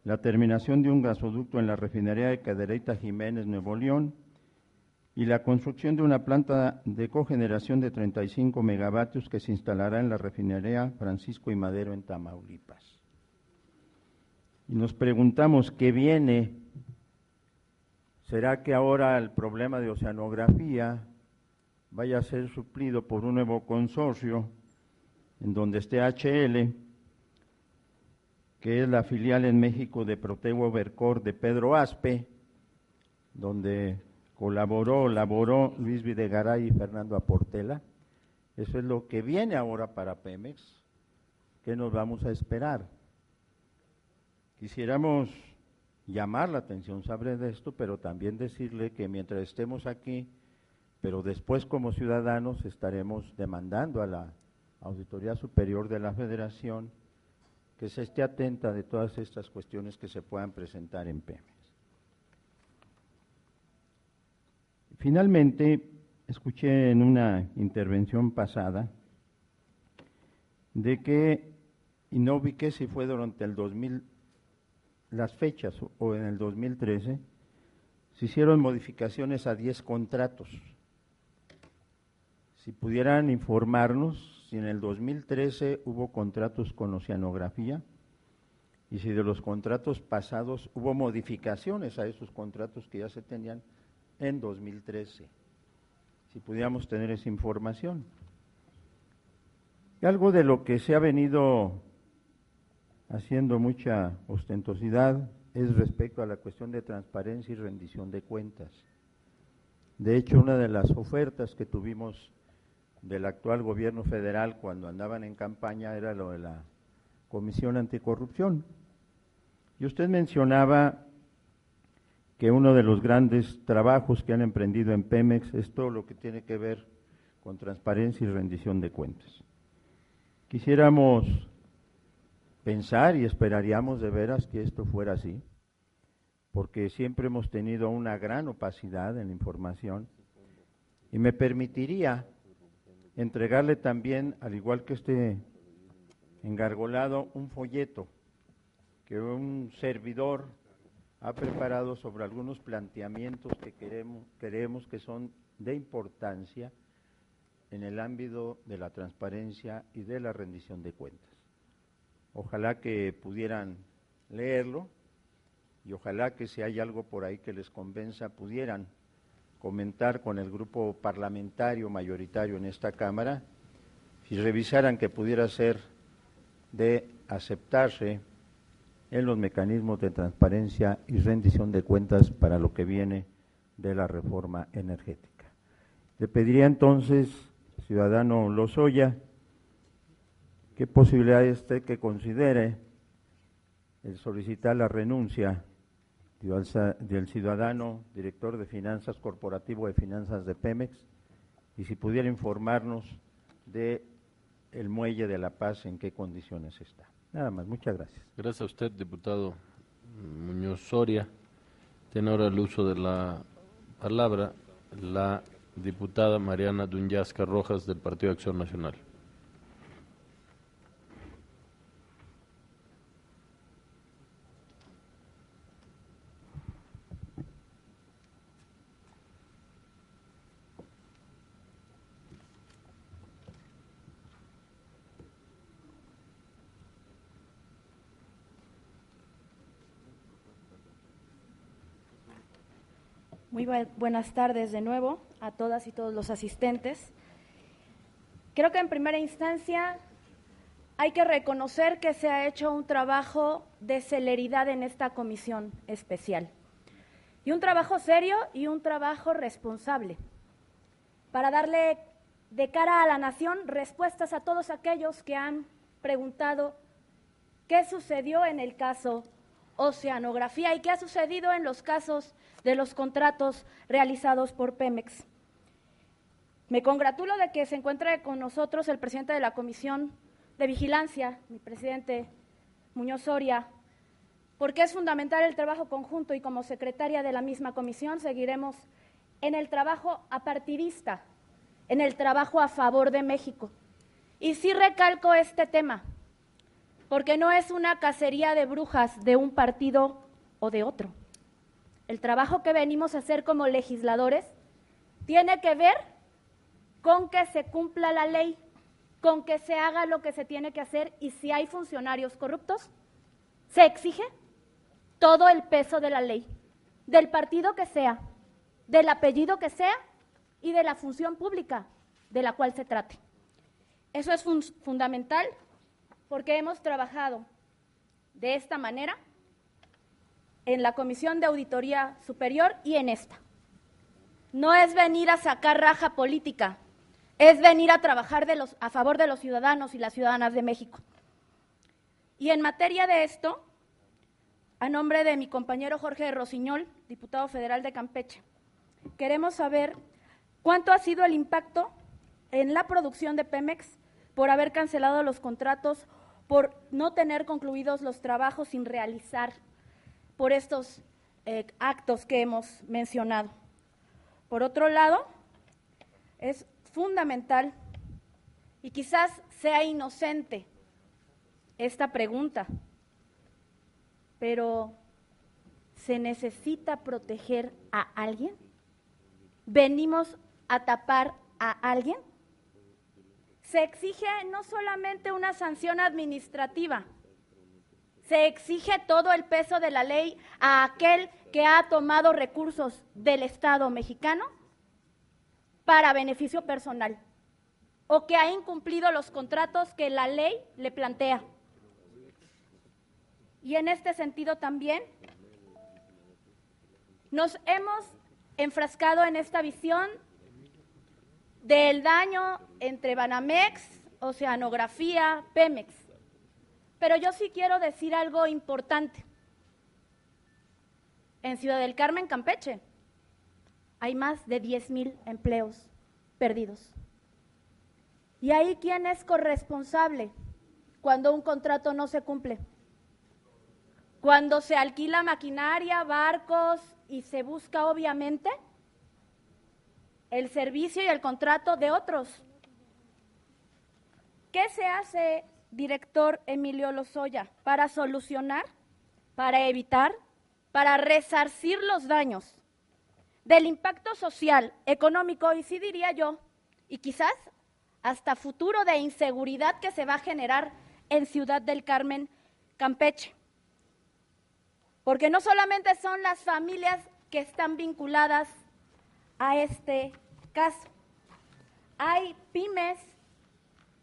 la terminación de un gasoducto en la refinería de Cadereyta Jiménez, Nuevo León, y la construcción de una planta de cogeneración de 35 megavatios que se instalará en la refinería Francisco y Madero en Tamaulipas. Y nos preguntamos qué viene. ¿Será que ahora el problema de oceanografía vaya a ser suplido por un nuevo consorcio en donde esté HL, que es la filial en México de Protego Vercor de Pedro Aspe, donde laboró Luis Videgaray y Fernando Aportela? Eso es lo que viene ahora para Pemex. ¿Qué nos vamos a esperar? Quisiéramos llamar la atención sobre esto, pero también decirle que mientras estemos aquí, pero después como ciudadanos estaremos demandando a la Auditoría Superior de la Federación que se esté atenta de todas estas cuestiones que se puedan presentar en Pemex. Finalmente, escuché en una intervención pasada de que, y no ubiqué si fue durante el 2000, las fechas o en el 2013, se hicieron modificaciones a 10 contratos. Si pudieran informarnos si en el 2013 hubo contratos con oceanografía y si de los contratos pasados hubo modificaciones a esos contratos que ya se tenían en 2013, si pudiéramos tener esa información. Y algo de lo que se ha venido haciendo mucha ostentosidad es respecto a la cuestión de transparencia y rendición de cuentas. De hecho, una de las ofertas que tuvimos del actual gobierno federal cuando andaban en campaña era lo de la Comisión Anticorrupción. Y usted mencionaba que uno de los grandes trabajos que han emprendido en Pemex es todo lo que tiene que ver con transparencia y rendición de cuentas. Quisiéramos pensar y esperaríamos de veras que esto fuera así, porque siempre hemos tenido una gran opacidad en la información, y me permitiría entregarle también, al igual que este engargolado, un folleto que un servidor ha preparado sobre algunos planteamientos que creemos que son de importancia en el ámbito de la transparencia y de la rendición de cuentas. Ojalá que pudieran leerlo y ojalá que si hay algo por ahí que les convenza pudieran comentar con el grupo parlamentario mayoritario en esta Cámara, si revisaran que pudiera ser de aceptarse en los mecanismos de transparencia y rendición de cuentas para lo que viene de la reforma energética. Le pediría entonces, ciudadano Lozoya, qué posibilidades usted que considere el solicitar la renuncia del ciudadano director de Finanzas Corporativo de Finanzas de Pemex, y si pudiera informarnos de el Muelle de La Paz, en qué condiciones está. Nada más, muchas gracias. Gracias a usted, diputado Muñoz Soria. Tiene ahora el uso de la palabra la diputada Mariana Dunyasca Rojas del Partido Acción Nacional. Muy buenas tardes de nuevo a todas y todos los asistentes. Creo que en primera instancia hay que reconocer que se ha hecho un trabajo de celeridad en esta comisión especial. Y un trabajo serio y un trabajo responsable para darle de cara a la nación respuestas a todos aquellos que han preguntado qué sucedió en el caso Oceanografía y qué ha sucedido en los casos de los contratos realizados por Pemex. Me congratulo de que se encuentre con nosotros el presidente de la Comisión de Vigilancia, mi presidente Muñoz Soria, porque es fundamental el trabajo conjunto y como secretaria de la misma comisión seguiremos en el trabajo apartidista, en el trabajo a favor de México. Y sí recalco este tema, porque no es una cacería de brujas de un partido o de otro. El trabajo que venimos a hacer como legisladores tiene que ver con que se cumpla la ley, con que se haga lo que se tiene que hacer y si hay funcionarios corruptos, se exige todo el peso de la ley, del partido que sea, del apellido que sea y de la función pública de la cual se trate. Eso es fundamental porque hemos trabajado de esta manera en la Comisión de Auditoría Superior y en esta. No es venir a sacar raja política, es venir a trabajar a favor de los ciudadanos y las ciudadanas de México. Y en materia de esto, a nombre de mi compañero Jorge Rosiñol, diputado federal de Campeche, queremos saber cuánto ha sido el impacto en la producción de Pemex por haber cancelado los contratos, por no tener concluidos los trabajos sin realizar, por estos actos que hemos mencionado. Por otro lado, es fundamental, y quizás sea inocente esta pregunta, pero ¿se necesita proteger a alguien? ¿Venimos a tapar a alguien? Se exige no solamente una sanción administrativa, se exige todo el peso de la ley a aquel que ha tomado recursos del Estado mexicano para beneficio personal o que ha incumplido los contratos que la ley le plantea. Y en este sentido también nos hemos enfrascado en esta visión del daño entre Banamex, Oceanografía, Pemex. Pero yo sí quiero decir algo importante. En Ciudad del Carmen, Campeche, hay más de 10,000 empleos perdidos. ¿Y ahí quién es corresponsable cuando un contrato no se cumple? Cuando se alquila maquinaria, barcos y se busca obviamente el servicio y el contrato de otros. ¿Qué se hace, director Emilio Lozoya, para solucionar, para evitar, para resarcir los daños del impacto social, económico y sí diría yo, y quizás hasta futuro de inseguridad que se va a generar en Ciudad del Carmen, Campeche? Porque no solamente son las familias que están vinculadas a este caso, hay pymes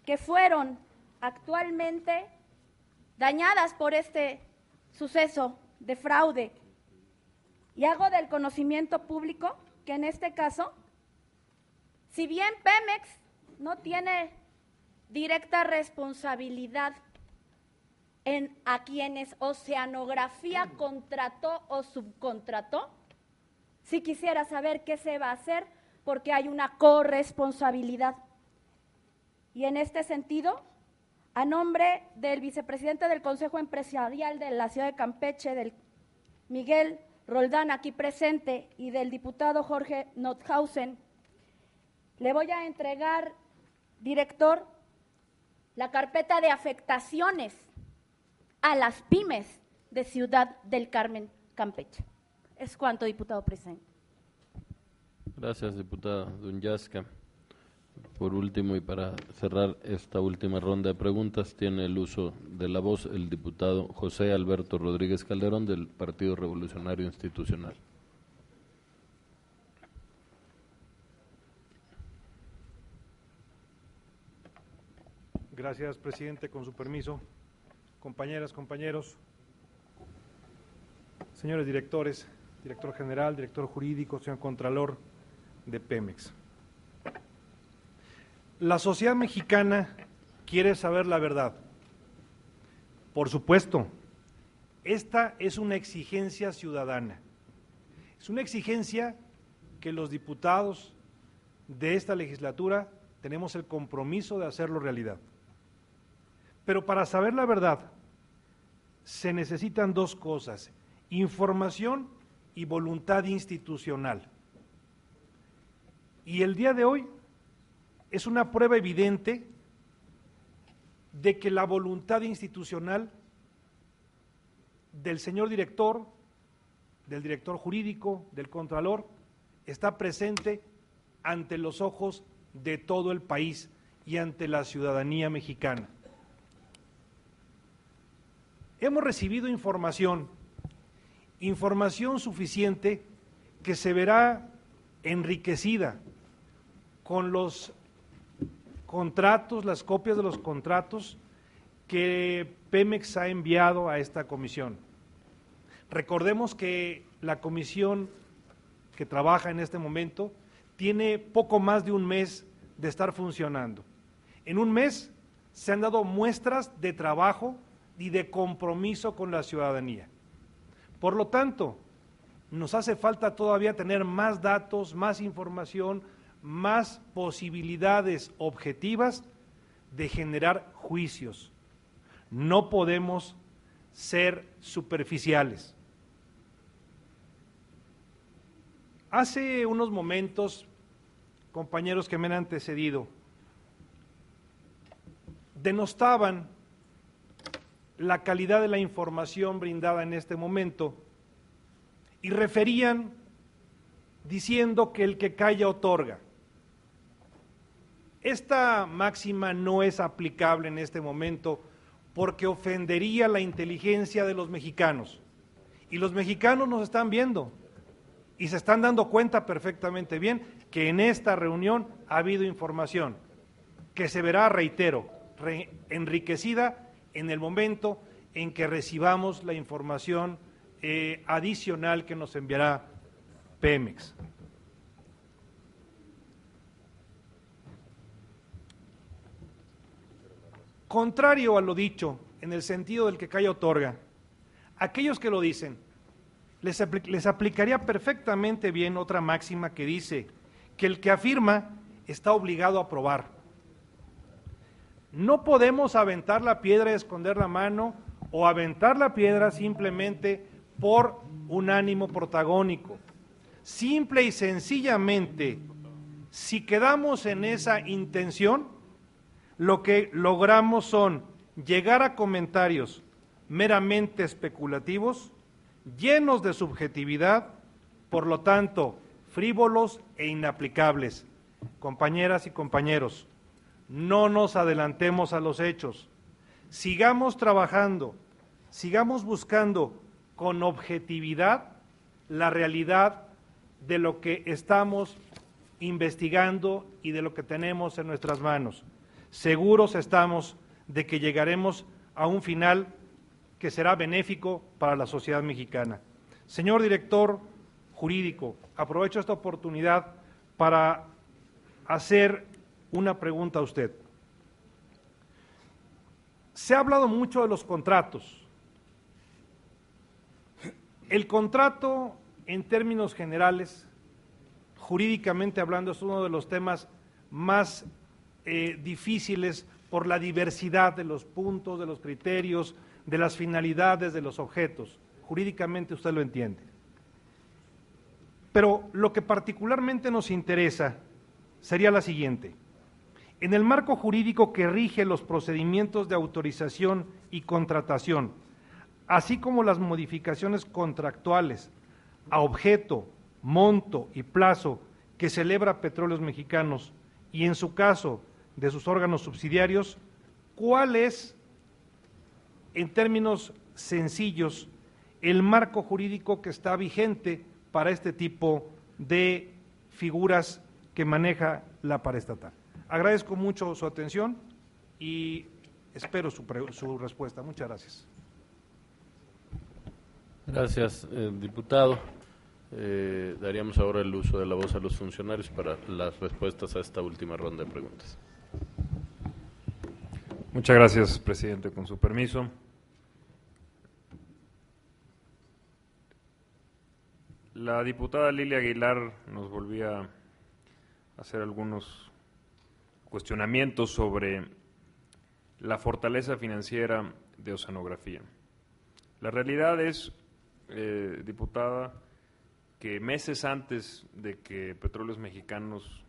que fueron actualmente dañadas por este suceso de fraude. Y hago del conocimiento público que en este caso, si bien Pemex no tiene directa responsabilidad a quienes Oceanografía contrató o subcontrató, sí quisiera saber qué se va a hacer porque hay una corresponsabilidad. Y en este sentido, a nombre del vicepresidente del Consejo Empresarial de la Ciudad de Campeche, del Miguel Roldán, aquí presente, y del diputado Jorge Nothausen, le voy a entregar, director, la carpeta de afectaciones a las pymes de Ciudad del Carmen, Campeche. Es cuanto, diputado presidente. Gracias, diputada Dunyazka. Por último, y para cerrar esta última ronda de preguntas, tiene el uso de la voz el diputado José Alberto Rodríguez Calderón, del Partido Revolucionario Institucional. Gracias, presidente, con su permiso. Compañeras, compañeros, señores directores, director general, director jurídico, señor Contralor de Pemex. La sociedad mexicana quiere saber la verdad. Por supuesto, esta es una exigencia ciudadana. Es una exigencia que los diputados de esta legislatura tenemos el compromiso de hacerlo realidad. Pero para saber la verdad se necesitan dos cosas: información y voluntad institucional. Y el día de hoy es una prueba evidente de que la voluntad institucional del señor director, del director jurídico, del Contralor, está presente ante los ojos de todo el país y ante la ciudadanía mexicana. Hemos recibido información suficiente que se verá enriquecida con los contratos, las copias de los contratos que Pemex ha enviado a esta comisión. Recordemos que la comisión que trabaja en este momento tiene poco más de un mes de estar funcionando. En un mes se han dado muestras de trabajo y de compromiso con la ciudadanía. Por lo tanto, nos hace falta todavía tener más datos, más información, más posibilidades objetivas de generar juicios. No podemos ser superficiales. Hace unos momentos, compañeros que me han antecedido, denostaban la calidad de la información brindada en este momento y referían diciendo que el que calla otorga. Esta máxima no es aplicable en este momento porque ofendería la inteligencia de los mexicanos. Y los mexicanos nos están viendo y se están dando cuenta perfectamente bien que en esta reunión ha habido información que se verá, reitero, enriquecida en el momento en que recibamos la información adicional que nos enviará Pemex. Contrario a lo dicho, en el sentido del que calla otorga, aquellos que lo dicen, les aplicaría perfectamente bien otra máxima que dice que el que afirma está obligado a probar. No podemos aventar la piedra y esconder la mano, o aventar la piedra simplemente por un ánimo protagónico. Simple y sencillamente, si quedamos en esa intención, lo que logramos son llegar a comentarios meramente especulativos, llenos de subjetividad, por lo tanto, frívolos e inaplicables. Compañeras y compañeros, no nos adelantemos a los hechos, sigamos trabajando, sigamos buscando con objetividad la realidad de lo que estamos investigando y de lo que tenemos en nuestras manos. Seguros estamos de que llegaremos a un final que será benéfico para la sociedad mexicana. Señor director jurídico, aprovecho esta oportunidad para hacer una pregunta a usted. Se ha hablado mucho de los contratos. El contrato, en términos generales, jurídicamente hablando, es uno de los temas más difíciles por la diversidad de los puntos, de los criterios, de las finalidades, de los objetos. Jurídicamente usted lo entiende. Pero lo que particularmente nos interesa sería la siguiente. En el marco jurídico que rige los procedimientos de autorización y contratación, así como las modificaciones contractuales a objeto, monto y plazo que celebra Petróleos Mexicanos y en su caso de sus órganos subsidiarios, ¿cuál es, en términos sencillos, el marco jurídico que está vigente para este tipo de figuras que maneja la paraestatal? Agradezco mucho su atención y espero su respuesta. Muchas gracias. Gracias, diputado. Daríamos ahora el uso de la voz a los funcionarios para las respuestas a esta última ronda de preguntas. Muchas gracias, presidente. Con su permiso. La diputada Lilia Aguilar nos volvía a hacer algunos cuestionamientos sobre la fortaleza financiera de Oceanografía. La realidad es, diputada, que meses antes de que Petróleos Mexicanos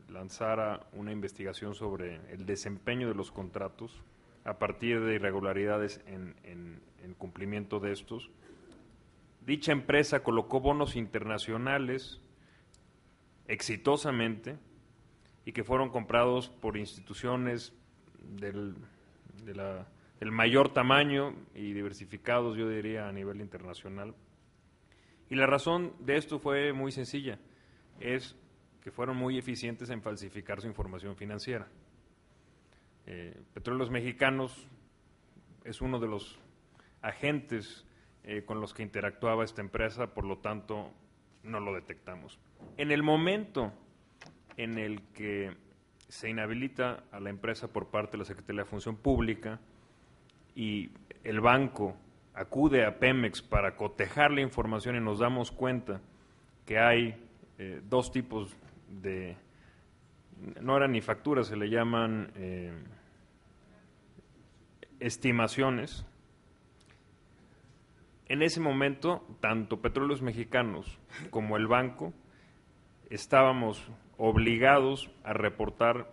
lanzara una investigación sobre el desempeño de los contratos a partir de irregularidades en cumplimiento de estos, dicha empresa colocó bonos internacionales exitosamente y que fueron comprados por instituciones del mayor tamaño y diversificados, yo diría, a nivel internacional. Y la razón de esto fue muy sencilla, es que fueron muy eficientes en falsificar su información financiera. Petróleos Mexicanos es uno de los agentes con los que interactuaba esta empresa, por lo tanto no lo detectamos. En el momento en el que se inhabilita a la empresa por parte de la Secretaría de Función Pública y el banco acude a Pemex para cotejar la información y nos damos cuenta que hay dos tipos de, no eran ni facturas, se le llaman estimaciones. En ese momento, tanto Petróleos Mexicanos como el banco estábamos obligados a reportar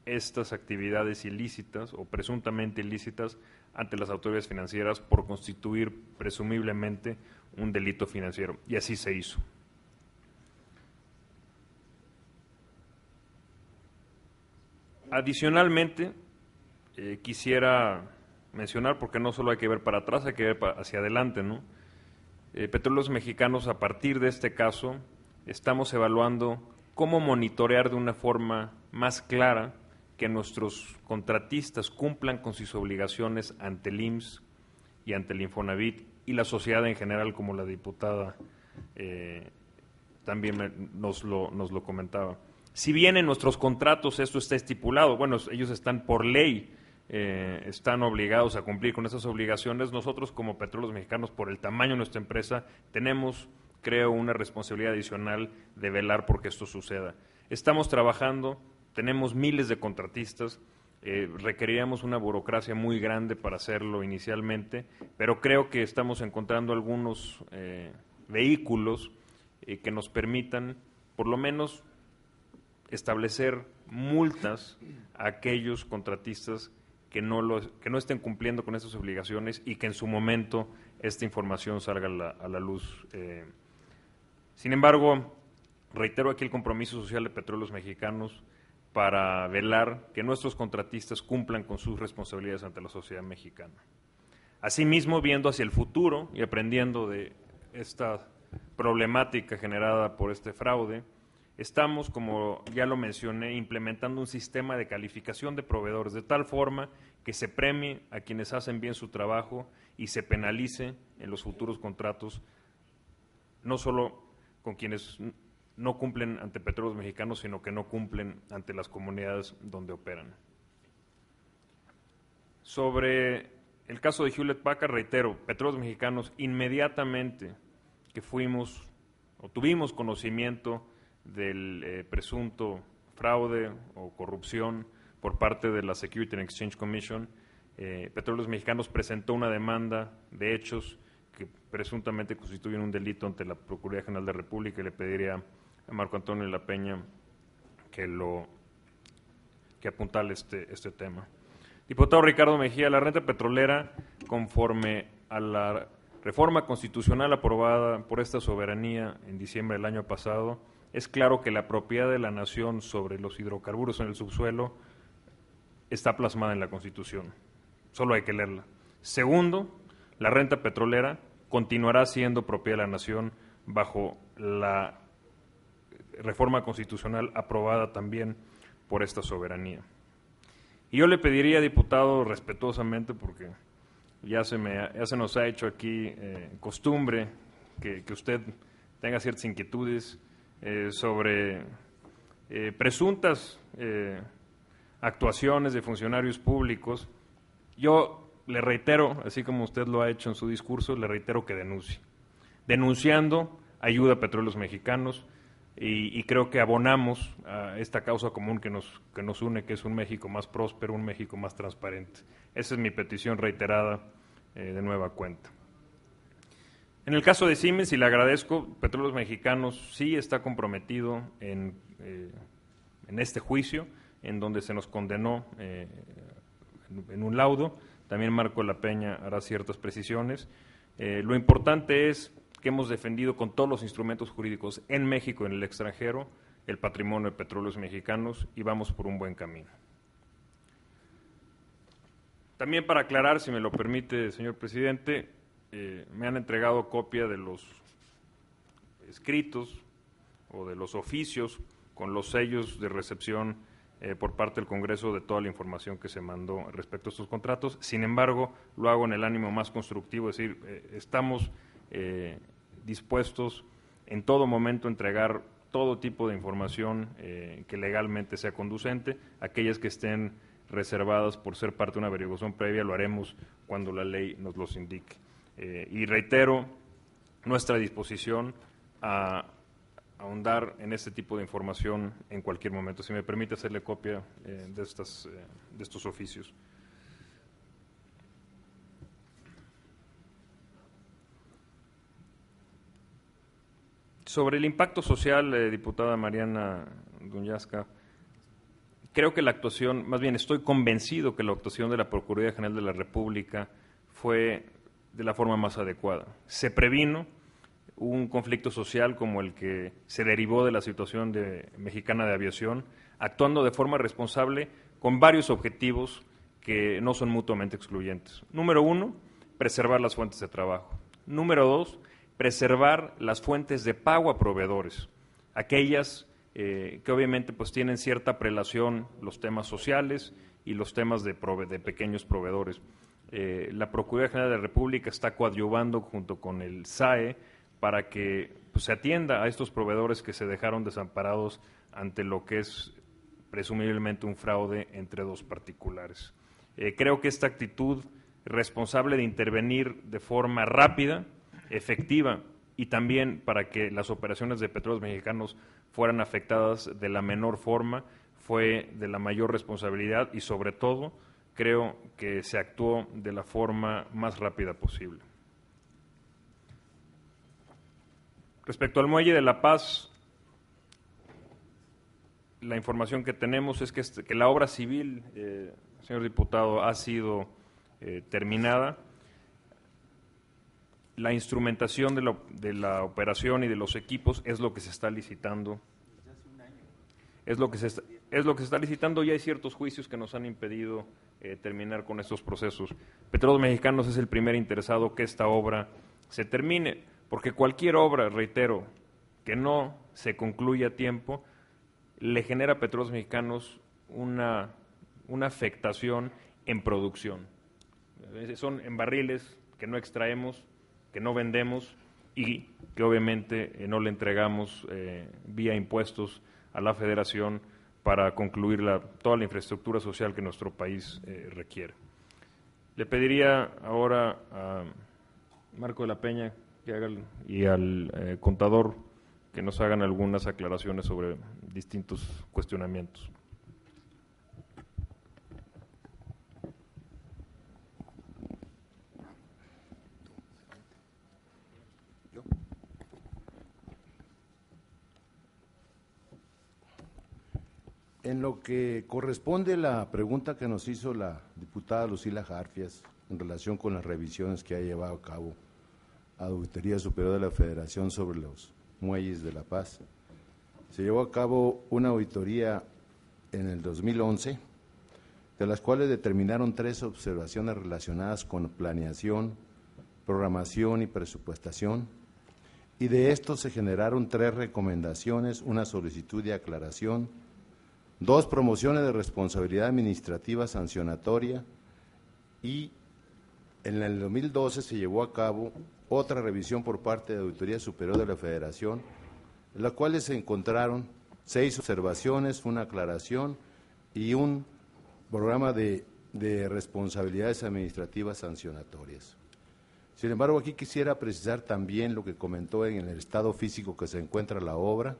estas actividades ilícitas o presuntamente ilícitas ante las autoridades financieras por constituir presumiblemente un delito financiero, y así se hizo. Adicionalmente, quisiera mencionar, porque no solo hay que ver para atrás, hay que ver hacia adelante, ¿no? Petróleos Mexicanos, a partir de este caso, estamos evaluando cómo monitorear de una forma más clara que nuestros contratistas cumplan con sus obligaciones ante el IMSS y ante el Infonavit y la sociedad en general, como la diputada también nos lo comentaba. Si bien en nuestros contratos esto está estipulado, bueno, ellos están por ley, están obligados a cumplir con esas obligaciones, nosotros como Petróleos Mexicanos, por el tamaño de nuestra empresa, tenemos, creo, una responsabilidad adicional de velar por que esto suceda. Estamos trabajando, tenemos miles de contratistas, requeríamos una burocracia muy grande para hacerlo inicialmente, pero creo que estamos encontrando algunos vehículos que nos permitan, por lo menos, establecer multas a aquellos contratistas que no estén cumpliendo con estas obligaciones y que en su momento esta información salga a la luz. Sin embargo, reitero aquí el compromiso social de Petróleos Mexicanos para velar que nuestros contratistas cumplan con sus responsabilidades ante la sociedad mexicana. Asimismo, viendo hacia el futuro y aprendiendo de esta problemática generada por este fraude, estamos, como ya lo mencioné, implementando un sistema de calificación de proveedores de tal forma que se premie a quienes hacen bien su trabajo y se penalice en los futuros contratos, no solo con quienes no cumplen ante Petróleos Mexicanos, sino que no cumplen ante las comunidades donde operan. Sobre el caso de Hewlett Packard, reitero, Petróleos Mexicanos, inmediatamente que tuvimos conocimiento del presunto fraude o corrupción por parte de la Securities and Exchange Commission, Petróleos Mexicanos presentó una demanda de hechos que presuntamente constituyen un delito ante la Procuraduría General de la República, y le pediría a Marco Antonio de la Peña que apuntale este tema. Diputado Ricardo Mejía, la renta petrolera, conforme a la reforma constitucional aprobada por esta soberanía en diciembre del año pasado, es claro que la propiedad de la nación sobre los hidrocarburos en el subsuelo está plasmada en la Constitución. Solo hay que leerla. Segundo, la renta petrolera continuará siendo propiedad de la nación bajo la reforma constitucional aprobada también por esta soberanía. Y yo le pediría, diputado, respetuosamente, porque ya se nos ha hecho aquí costumbre que usted tenga ciertas inquietudes sobre presuntas actuaciones de funcionarios públicos. Yo le reitero, así como usted lo ha hecho en su discurso, le reitero que denuncie. Denunciando ayuda a Petróleos Mexicanos y creo que abonamos a esta causa común que nos une, que es un México más próspero, un México más transparente. Esa es mi petición reiterada de nueva cuenta. En el caso de Siemens, y le agradezco, Petróleos Mexicanos sí está comprometido en este juicio, en donde se nos condenó en un laudo. También Marco de la Peña hará ciertas precisiones. Lo importante es que hemos defendido con todos los instrumentos jurídicos en México y en el extranjero el patrimonio de Petróleos Mexicanos y vamos por un buen camino. También para aclarar, si me lo permite, señor presidente, me han entregado copia de los escritos o de los oficios con los sellos de recepción por parte del Congreso de toda la información que se mandó respecto a estos contratos. Sin embargo, lo hago en el ánimo más constructivo, es decir, estamos dispuestos en todo momento a entregar todo tipo de información que legalmente sea conducente. Aquellas que estén reservadas por ser parte de una averiguación previa lo haremos cuando la ley nos los indique. Y reitero nuestra disposición a ahondar en este tipo de información en cualquier momento. Si me permite hacerle copia de estos oficios. Sobre el impacto social, diputada Mariana Duñasca, creo que la actuación, más bien estoy convencido que la actuación de la Procuraduría General de la República fue de la forma más adecuada. Se previno un conflicto social como el que se derivó de la situación mexicana de aviación, actuando de forma responsable con varios objetivos que no son mutuamente excluyentes. Número 1, preservar las fuentes de trabajo. Número 2, preservar las fuentes de pago a proveedores, aquellas que obviamente pues tienen cierta prelación los temas sociales y los temas de pequeños proveedores. La Procuraduría General de la República está coadyuvando junto con el SAE para que pues, se atienda a estos proveedores que se dejaron desamparados ante lo que es presumiblemente un fraude entre dos particulares. Creo que esta actitud responsable de intervenir de forma rápida, efectiva y también para que las operaciones de Petróleos Mexicanos fueran afectadas de la menor forma fue de la mayor responsabilidad y sobre todo creo que se actuó de la forma más rápida posible. Respecto al Muelle de La Paz, la información que tenemos es que la obra civil, señor diputado, ha sido terminada. La instrumentación de la operación y de los equipos es lo que se está licitando. Es lo que se está licitando y hay ciertos juicios que nos han impedido terminar con estos procesos. Petróleos Mexicanos es el primer interesado que esta obra se termine, porque cualquier obra, reitero, que no se concluya a tiempo, le genera a Petróleos Mexicanos una afectación en producción. Son en barriles que no extraemos, que no vendemos y que obviamente no le entregamos vía impuestos a la Federación para concluir toda la infraestructura social que nuestro país requiere. Le pediría ahora a Marco de la Peña y al contador que nos hagan algunas aclaraciones sobre distintos cuestionamientos. En lo que corresponde la pregunta que nos hizo la diputada Lucila Jarfias en relación con las revisiones que ha llevado a cabo la Auditoría Superior de la Federación sobre los muelles de La Paz, se llevó a cabo una auditoría en el 2011, de las cuales determinaron 3 observaciones relacionadas con planeación, programación y presupuestación, y de esto se generaron 3 recomendaciones, una solicitud de aclaración, 2 promociones de responsabilidad administrativa sancionatoria, y en el 2012 se llevó a cabo otra revisión por parte de Auditoría Superior de la Federación, en la cual se encontraron 6 observaciones, una aclaración y un programa de responsabilidades administrativas sancionatorias. Sin embargo, aquí quisiera precisar también lo que comentó en el estado físico que se encuentra la obra.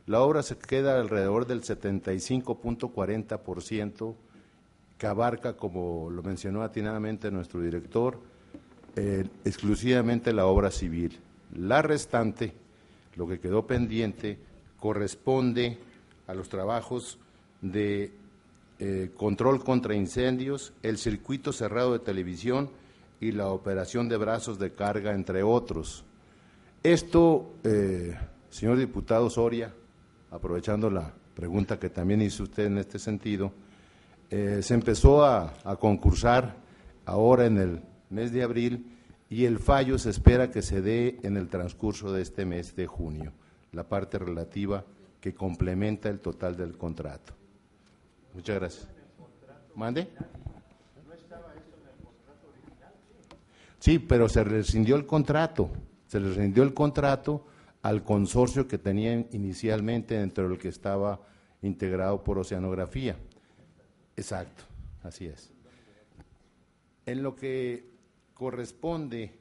La obra se queda alrededor del 75.40%, que abarca, como lo mencionó atinadamente nuestro director, exclusivamente la obra civil. La restante, lo que quedó pendiente, corresponde a los trabajos de control contra incendios, el circuito cerrado de televisión y la operación de brazos de carga, entre otros. Esto, señor diputado Soria, aprovechando la pregunta que también hizo usted en este sentido, se empezó a concursar ahora en el mes de abril, y el fallo se espera que se dé en el transcurso de este mes de junio, la parte relativa que complementa el total del contrato. Muchas gracias. ¿Mande? ¿No estaba esto en el contrato original? Sí, pero se rescindió el contrato, al consorcio que tenían inicialmente, dentro del que estaba integrado por Oceanografía. Exacto, así es. En lo que corresponde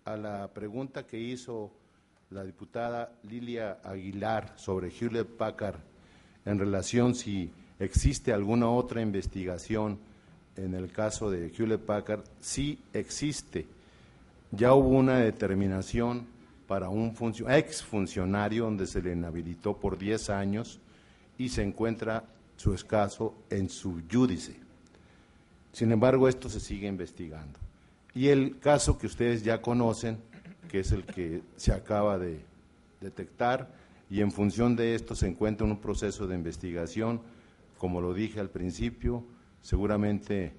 a la pregunta que hizo la diputada Lilia Aguilar sobre Hewlett Packard en relación si existe alguna otra investigación en el caso de Hewlett Packard, sí existe. Ya hubo una determinación para un exfuncionario donde se le inhabilitó por 10 años y se encuentra su caso en sub judice. Sin embargo, esto se sigue investigando. Y el caso que ustedes ya conocen, que es el que se acaba de detectar, y en función de esto se encuentra en un proceso de investigación, como lo dije al principio, seguramente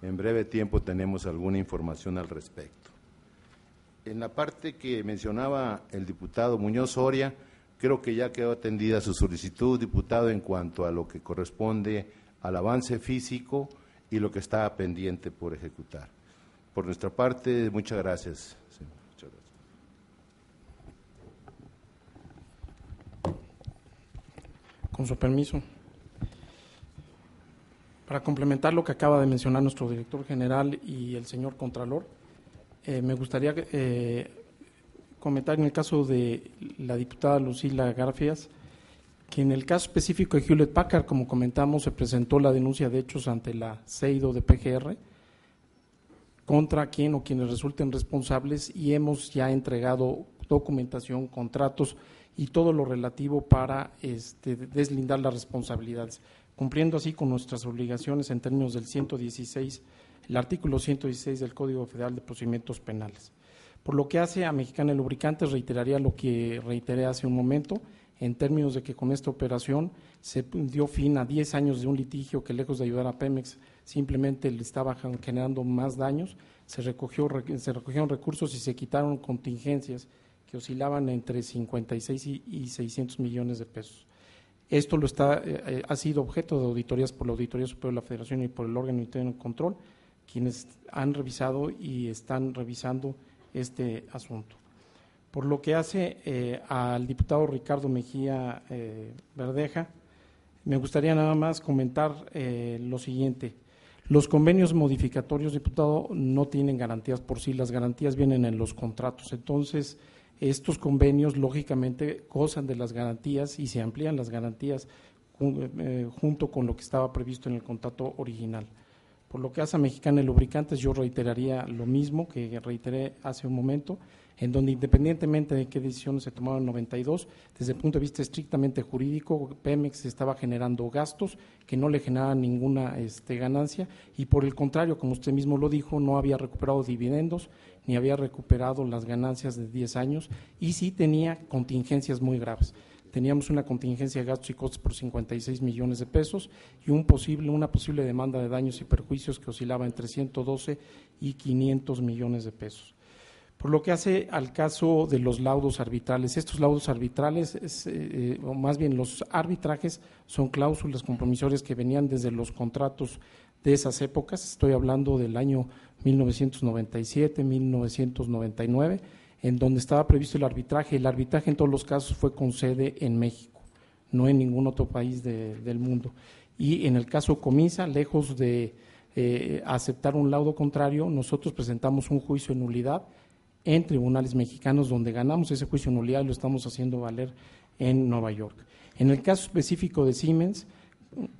en breve tiempo tenemos alguna información al respecto. En la parte que mencionaba el diputado Muñoz Soria, creo que ya quedó atendida su solicitud, diputado, en cuanto a lo que corresponde al avance físico y lo que está pendiente por ejecutar. Por nuestra parte, muchas gracias. Sí, muchas gracias. Con su permiso. Para complementar lo que acaba de mencionar nuestro director general y el señor Contralor, me gustaría comentar en el caso de la diputada Lucila Garfias, que en el caso específico de Hewlett Packard, como comentamos, se presentó la denuncia de hechos ante la CEIDO de PGR contra quien o quienes resulten responsables, y hemos ya entregado documentación, contratos y todo lo relativo para deslindar las responsabilidades, cumpliendo así con nuestras obligaciones en términos del 116, el artículo 116 del Código Federal de Procedimientos Penales. Por lo que hace a Mexicana de Lubricantes, reiteraría lo que reiteré hace un momento, en términos de que con esta operación se dio fin a 10 años de un litigio que, lejos de ayudar a Pemex, simplemente le estaba generando más daños. Se recogieron recursos y se quitaron contingencias que oscilaban entre 56 y 600 millones de pesos. Esto ha sido objeto de auditorías por la Auditoría Superior de la Federación y por el órgano interno de control, quienes han revisado y están revisando este asunto. Por lo que hace al diputado Ricardo Mejía Verdeja, me gustaría nada más comentar lo siguiente. Los convenios modificatorios, diputado, no tienen garantías por sí, las garantías vienen en los contratos. Entonces, estos convenios lógicamente gozan de las garantías y se amplían las garantías junto con lo que estaba previsto en el contrato original. Por lo que hace a Mexicana de Lubricantes, yo reiteraría lo mismo que reiteré hace un momento, en donde independientemente de qué decisiones se tomaron en 92, desde el punto de vista estrictamente jurídico, Pemex estaba generando gastos que no le generaban ninguna ganancia, y por el contrario, como usted mismo lo dijo, no había recuperado dividendos ni había recuperado las ganancias de 10 años, y sí tenía contingencias muy graves. Teníamos una contingencia de gastos y costos por 56 millones de pesos y una posible demanda de daños y perjuicios que oscilaba entre 112 y 500 millones de pesos. Por lo que hace al caso de los laudos arbitrales, estos laudos arbitrales, o más bien los arbitrajes, son cláusulas compromisorias que venían desde los contratos de esas épocas, estoy hablando del año 1997, 1999, en donde estaba previsto el arbitraje. El arbitraje en todos los casos fue con sede en México, no en ningún otro país del mundo. Y en el caso Comisa, lejos de aceptar un laudo contrario, nosotros presentamos un juicio de nulidad en tribunales mexicanos, donde ganamos ese juicio de nulidad y lo estamos haciendo valer en Nueva York. En el caso específico de Siemens,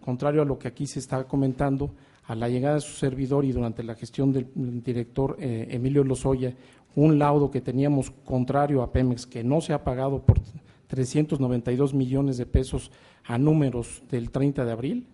contrario a lo que aquí se está comentando, a la llegada de su servidor y durante la gestión del director Emilio Lozoya, un laudo que teníamos contrario a Pemex, que no se ha pagado por 392 millones de pesos a números del 30 de abril,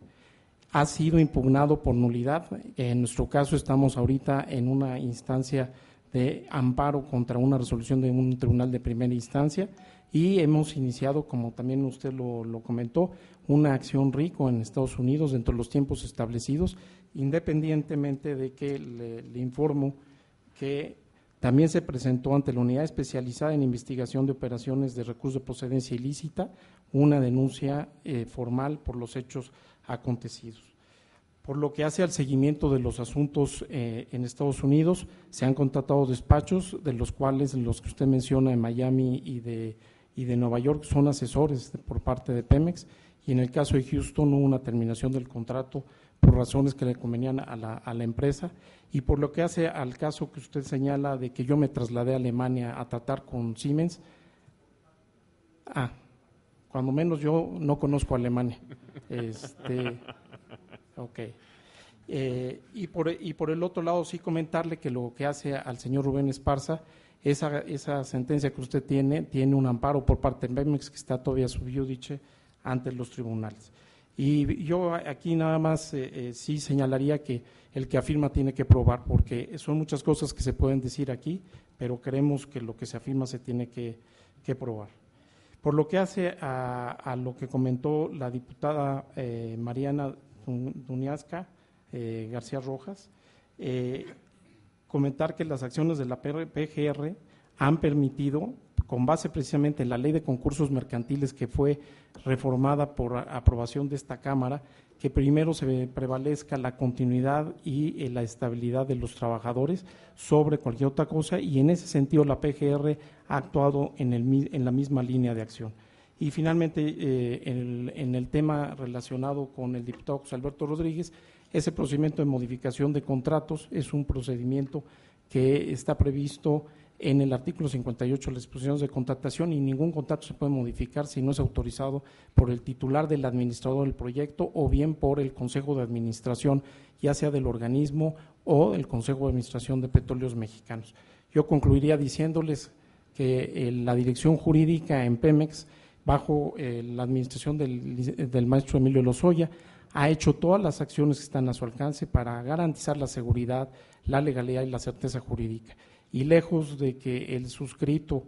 ha sido impugnado por nulidad. En nuestro caso estamos ahorita en una instancia de amparo contra una resolución de un tribunal de primera instancia y hemos iniciado, como también usted lo comentó, una acción RICO en Estados Unidos dentro de los tiempos establecidos, independientemente de que le informo que también se presentó ante la Unidad Especializada en Investigación de Operaciones de Recursos de Procedencia Ilícita una denuncia formal por los hechos acontecidos. Por lo que hace al seguimiento de los asuntos en Estados Unidos, se han contratado despachos, de los cuales los que usted menciona de Miami y de Nueva York son asesores por parte de Pemex, y en el caso de Houston hubo una terminación del contrato por razones que le convenían a la empresa. Y por lo que hace al caso que usted señala de que yo me trasladé a Alemania a tratar con Siemens, cuando menos yo no conozco Alemania. Ok. Y por el otro lado, sí comentarle que lo que hace al señor Rubén Esparza, esa sentencia que usted tiene un amparo por parte de Pemex que está todavía sub iudice ante los tribunales. Y yo aquí nada más sí señalaría que el que afirma tiene que probar, porque son muchas cosas que se pueden decir aquí, pero creemos que lo que se afirma se tiene que probar. Por lo que hace a lo que comentó la diputada Mariana Duniasca García Rojas, comentar que las acciones de la PGR han permitido, con base precisamente en la ley de concursos mercantiles que fue reformada por aprobación de esta Cámara, que primero se prevalezca la continuidad y la estabilidad de los trabajadores sobre cualquier otra cosa, y en ese sentido la PGR ha actuado en la misma línea de acción. Y finalmente, en el tema relacionado con el diputado José Alberto Rodríguez, ese procedimiento de modificación de contratos es un procedimiento que está previsto en el artículo 58 de las disposiciones de contratación, y ningún contrato se puede modificar si no es autorizado por el titular del administrador del proyecto o bien por el Consejo de Administración, ya sea del organismo o el Consejo de Administración de Petróleos Mexicanos. Yo concluiría diciéndoles que la dirección jurídica en Pemex, bajo la administración del maestro Emilio Lozoya, ha hecho todas las acciones que están a su alcance para garantizar la seguridad, la legalidad y la certeza jurídica. Y lejos de que el suscrito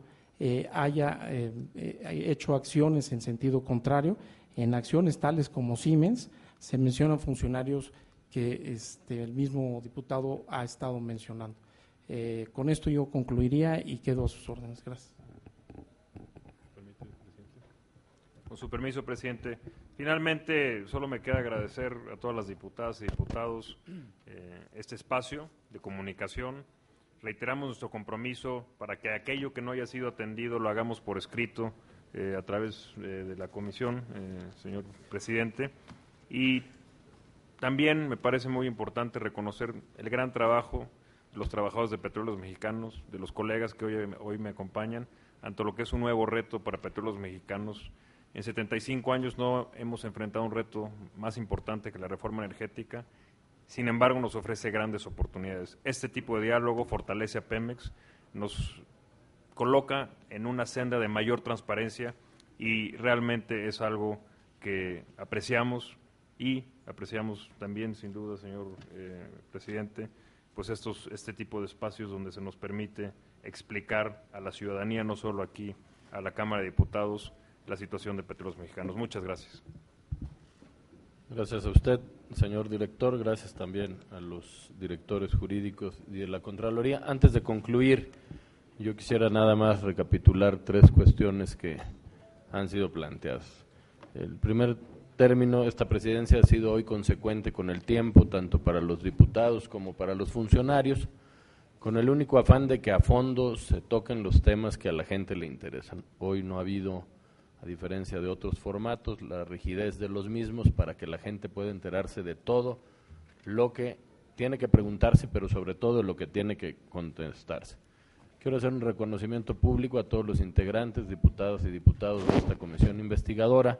haya hecho acciones en sentido contrario, en acciones tales como Siemens, se mencionan funcionarios que el mismo diputado ha estado mencionando. Con esto yo concluiría y quedo a sus órdenes. Gracias. Con su permiso, presidente. Finalmente, solo me queda agradecer a todas las diputadas y diputados este espacio de comunicación. Reiteramos nuestro compromiso para que aquello que no haya sido atendido lo hagamos por escrito a través de la comisión, señor presidente. Y también me parece muy importante reconocer el gran trabajo de los trabajadores de Petróleos Mexicanos, de los colegas que hoy me acompañan, ante lo que es un nuevo reto para Petróleos Mexicanos. En 75 años no hemos enfrentado un reto más importante que la reforma energética. Sin embargo, nos ofrece grandes oportunidades. Este tipo de diálogo fortalece a Pemex, nos coloca en una senda de mayor transparencia y realmente es algo que apreciamos, y apreciamos también, sin duda, señor presidente, pues este tipo de espacios donde se nos permite explicar a la ciudadanía, no solo aquí a la Cámara de Diputados, la situación de Petróleos Mexicanos. Muchas gracias. Gracias a usted, señor director. Gracias también a los directores jurídicos y de la Contraloría. Antes de concluir Yo quisiera nada más recapitular 3 cuestiones que han sido planteadas. El primer término, esta presidencia ha sido hoy consecuente con el tiempo, tanto para los diputados como para los funcionarios, con el único afán de que a fondo se toquen los temas que a la gente le interesan. Hoy no ha habido, a diferencia de otros formatos, la rigidez de los mismos para que la gente pueda enterarse de todo lo que tiene que preguntarse, pero sobre todo lo que tiene que contestarse. Quiero hacer un reconocimiento público a todos los integrantes, diputadas y diputados de esta comisión investigadora,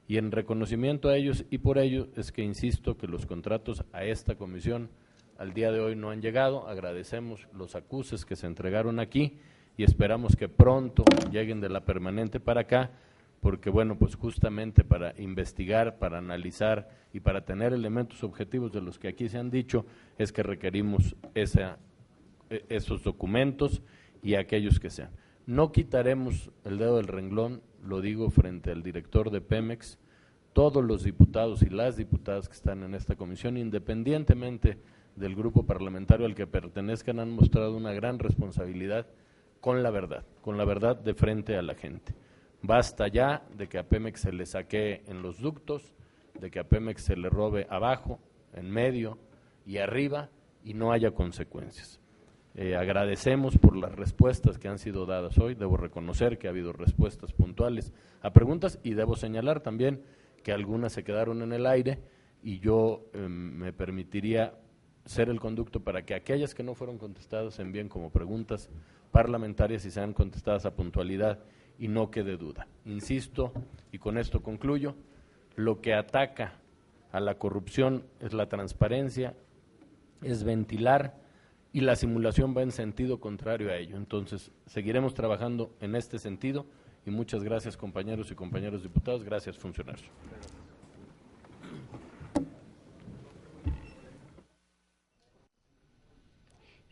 y en reconocimiento a ellos y por ello es que insisto que los contratos a esta comisión al día de hoy no han llegado. Agradecemos los acuses que se entregaron aquí y esperamos que pronto lleguen de la permanente para acá, porque bueno, pues justamente para investigar, para analizar y para tener elementos objetivos de los que aquí se han dicho, es que requerimos esos documentos y aquellos que sean. No quitaremos el dedo del renglón, lo digo frente al director de Pemex, todos los diputados y las diputadas que están en esta comisión, independientemente del grupo parlamentario al que pertenezcan, han mostrado una gran responsabilidad con la verdad de frente a la gente. Basta ya de que a Pemex se le saquee en los ductos, de que a Pemex se le robe abajo, en medio y arriba y no haya consecuencias. Agradecemos por las respuestas que han sido dadas hoy. Debo reconocer que ha habido respuestas puntuales a preguntas y debo señalar también que algunas se quedaron en el aire y yo me permitiría ser el conducto para que aquellas que no fueron contestadas se envíen como preguntas parlamentarias y sean contestadas a puntualidad y no quede duda. Insisto, y con esto concluyo, lo que ataca a la corrupción es la transparencia, es ventilar, y la simulación va en sentido contrario a ello. Entonces, seguiremos trabajando en este sentido y muchas gracias compañeros y compañeras diputados, gracias funcionarios.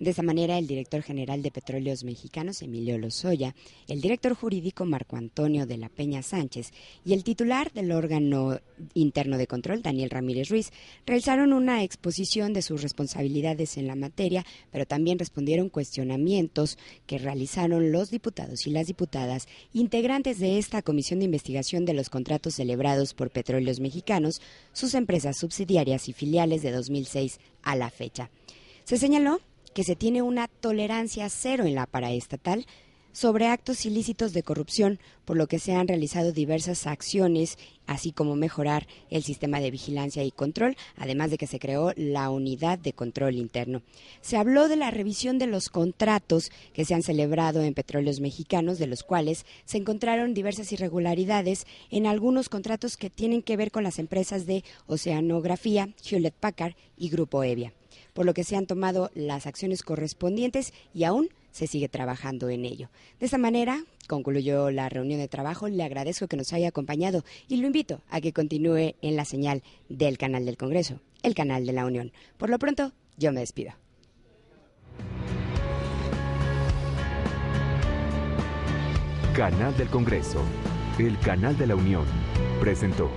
De esa manera, el director general de Petróleos Mexicanos, Emilio Lozoya, el director jurídico, Marco Antonio de la Peña Sánchez, y el titular del órgano interno de control, Daniel Ramírez Ruiz, realizaron una exposición de sus responsabilidades en la materia, pero también respondieron cuestionamientos que realizaron los diputados y las diputadas integrantes de esta comisión de investigación de los contratos celebrados por Petróleos Mexicanos, sus empresas subsidiarias y filiales de 2006 a la fecha. Se señaló que se tiene una tolerancia cero en la paraestatal sobre actos ilícitos de corrupción, por lo que se han realizado diversas acciones, así como mejorar el sistema de vigilancia y control, además de que se creó la unidad de control interno. Se habló de la revisión de los contratos que se han celebrado en Petróleos Mexicanos, de los cuales se encontraron diversas irregularidades en algunos contratos que tienen que ver con las empresas de Oceanografía, Hewlett Packard y Grupo Evia, por lo que se han tomado las acciones correspondientes y aún se sigue trabajando en ello. De esta manera, concluyó la reunión de trabajo. Le agradezco que nos haya acompañado y lo invito a que continúe en la señal del canal del Congreso, el canal de la Unión. Por lo pronto, yo me despido. Canal del Congreso, el canal de la Unión, presentó.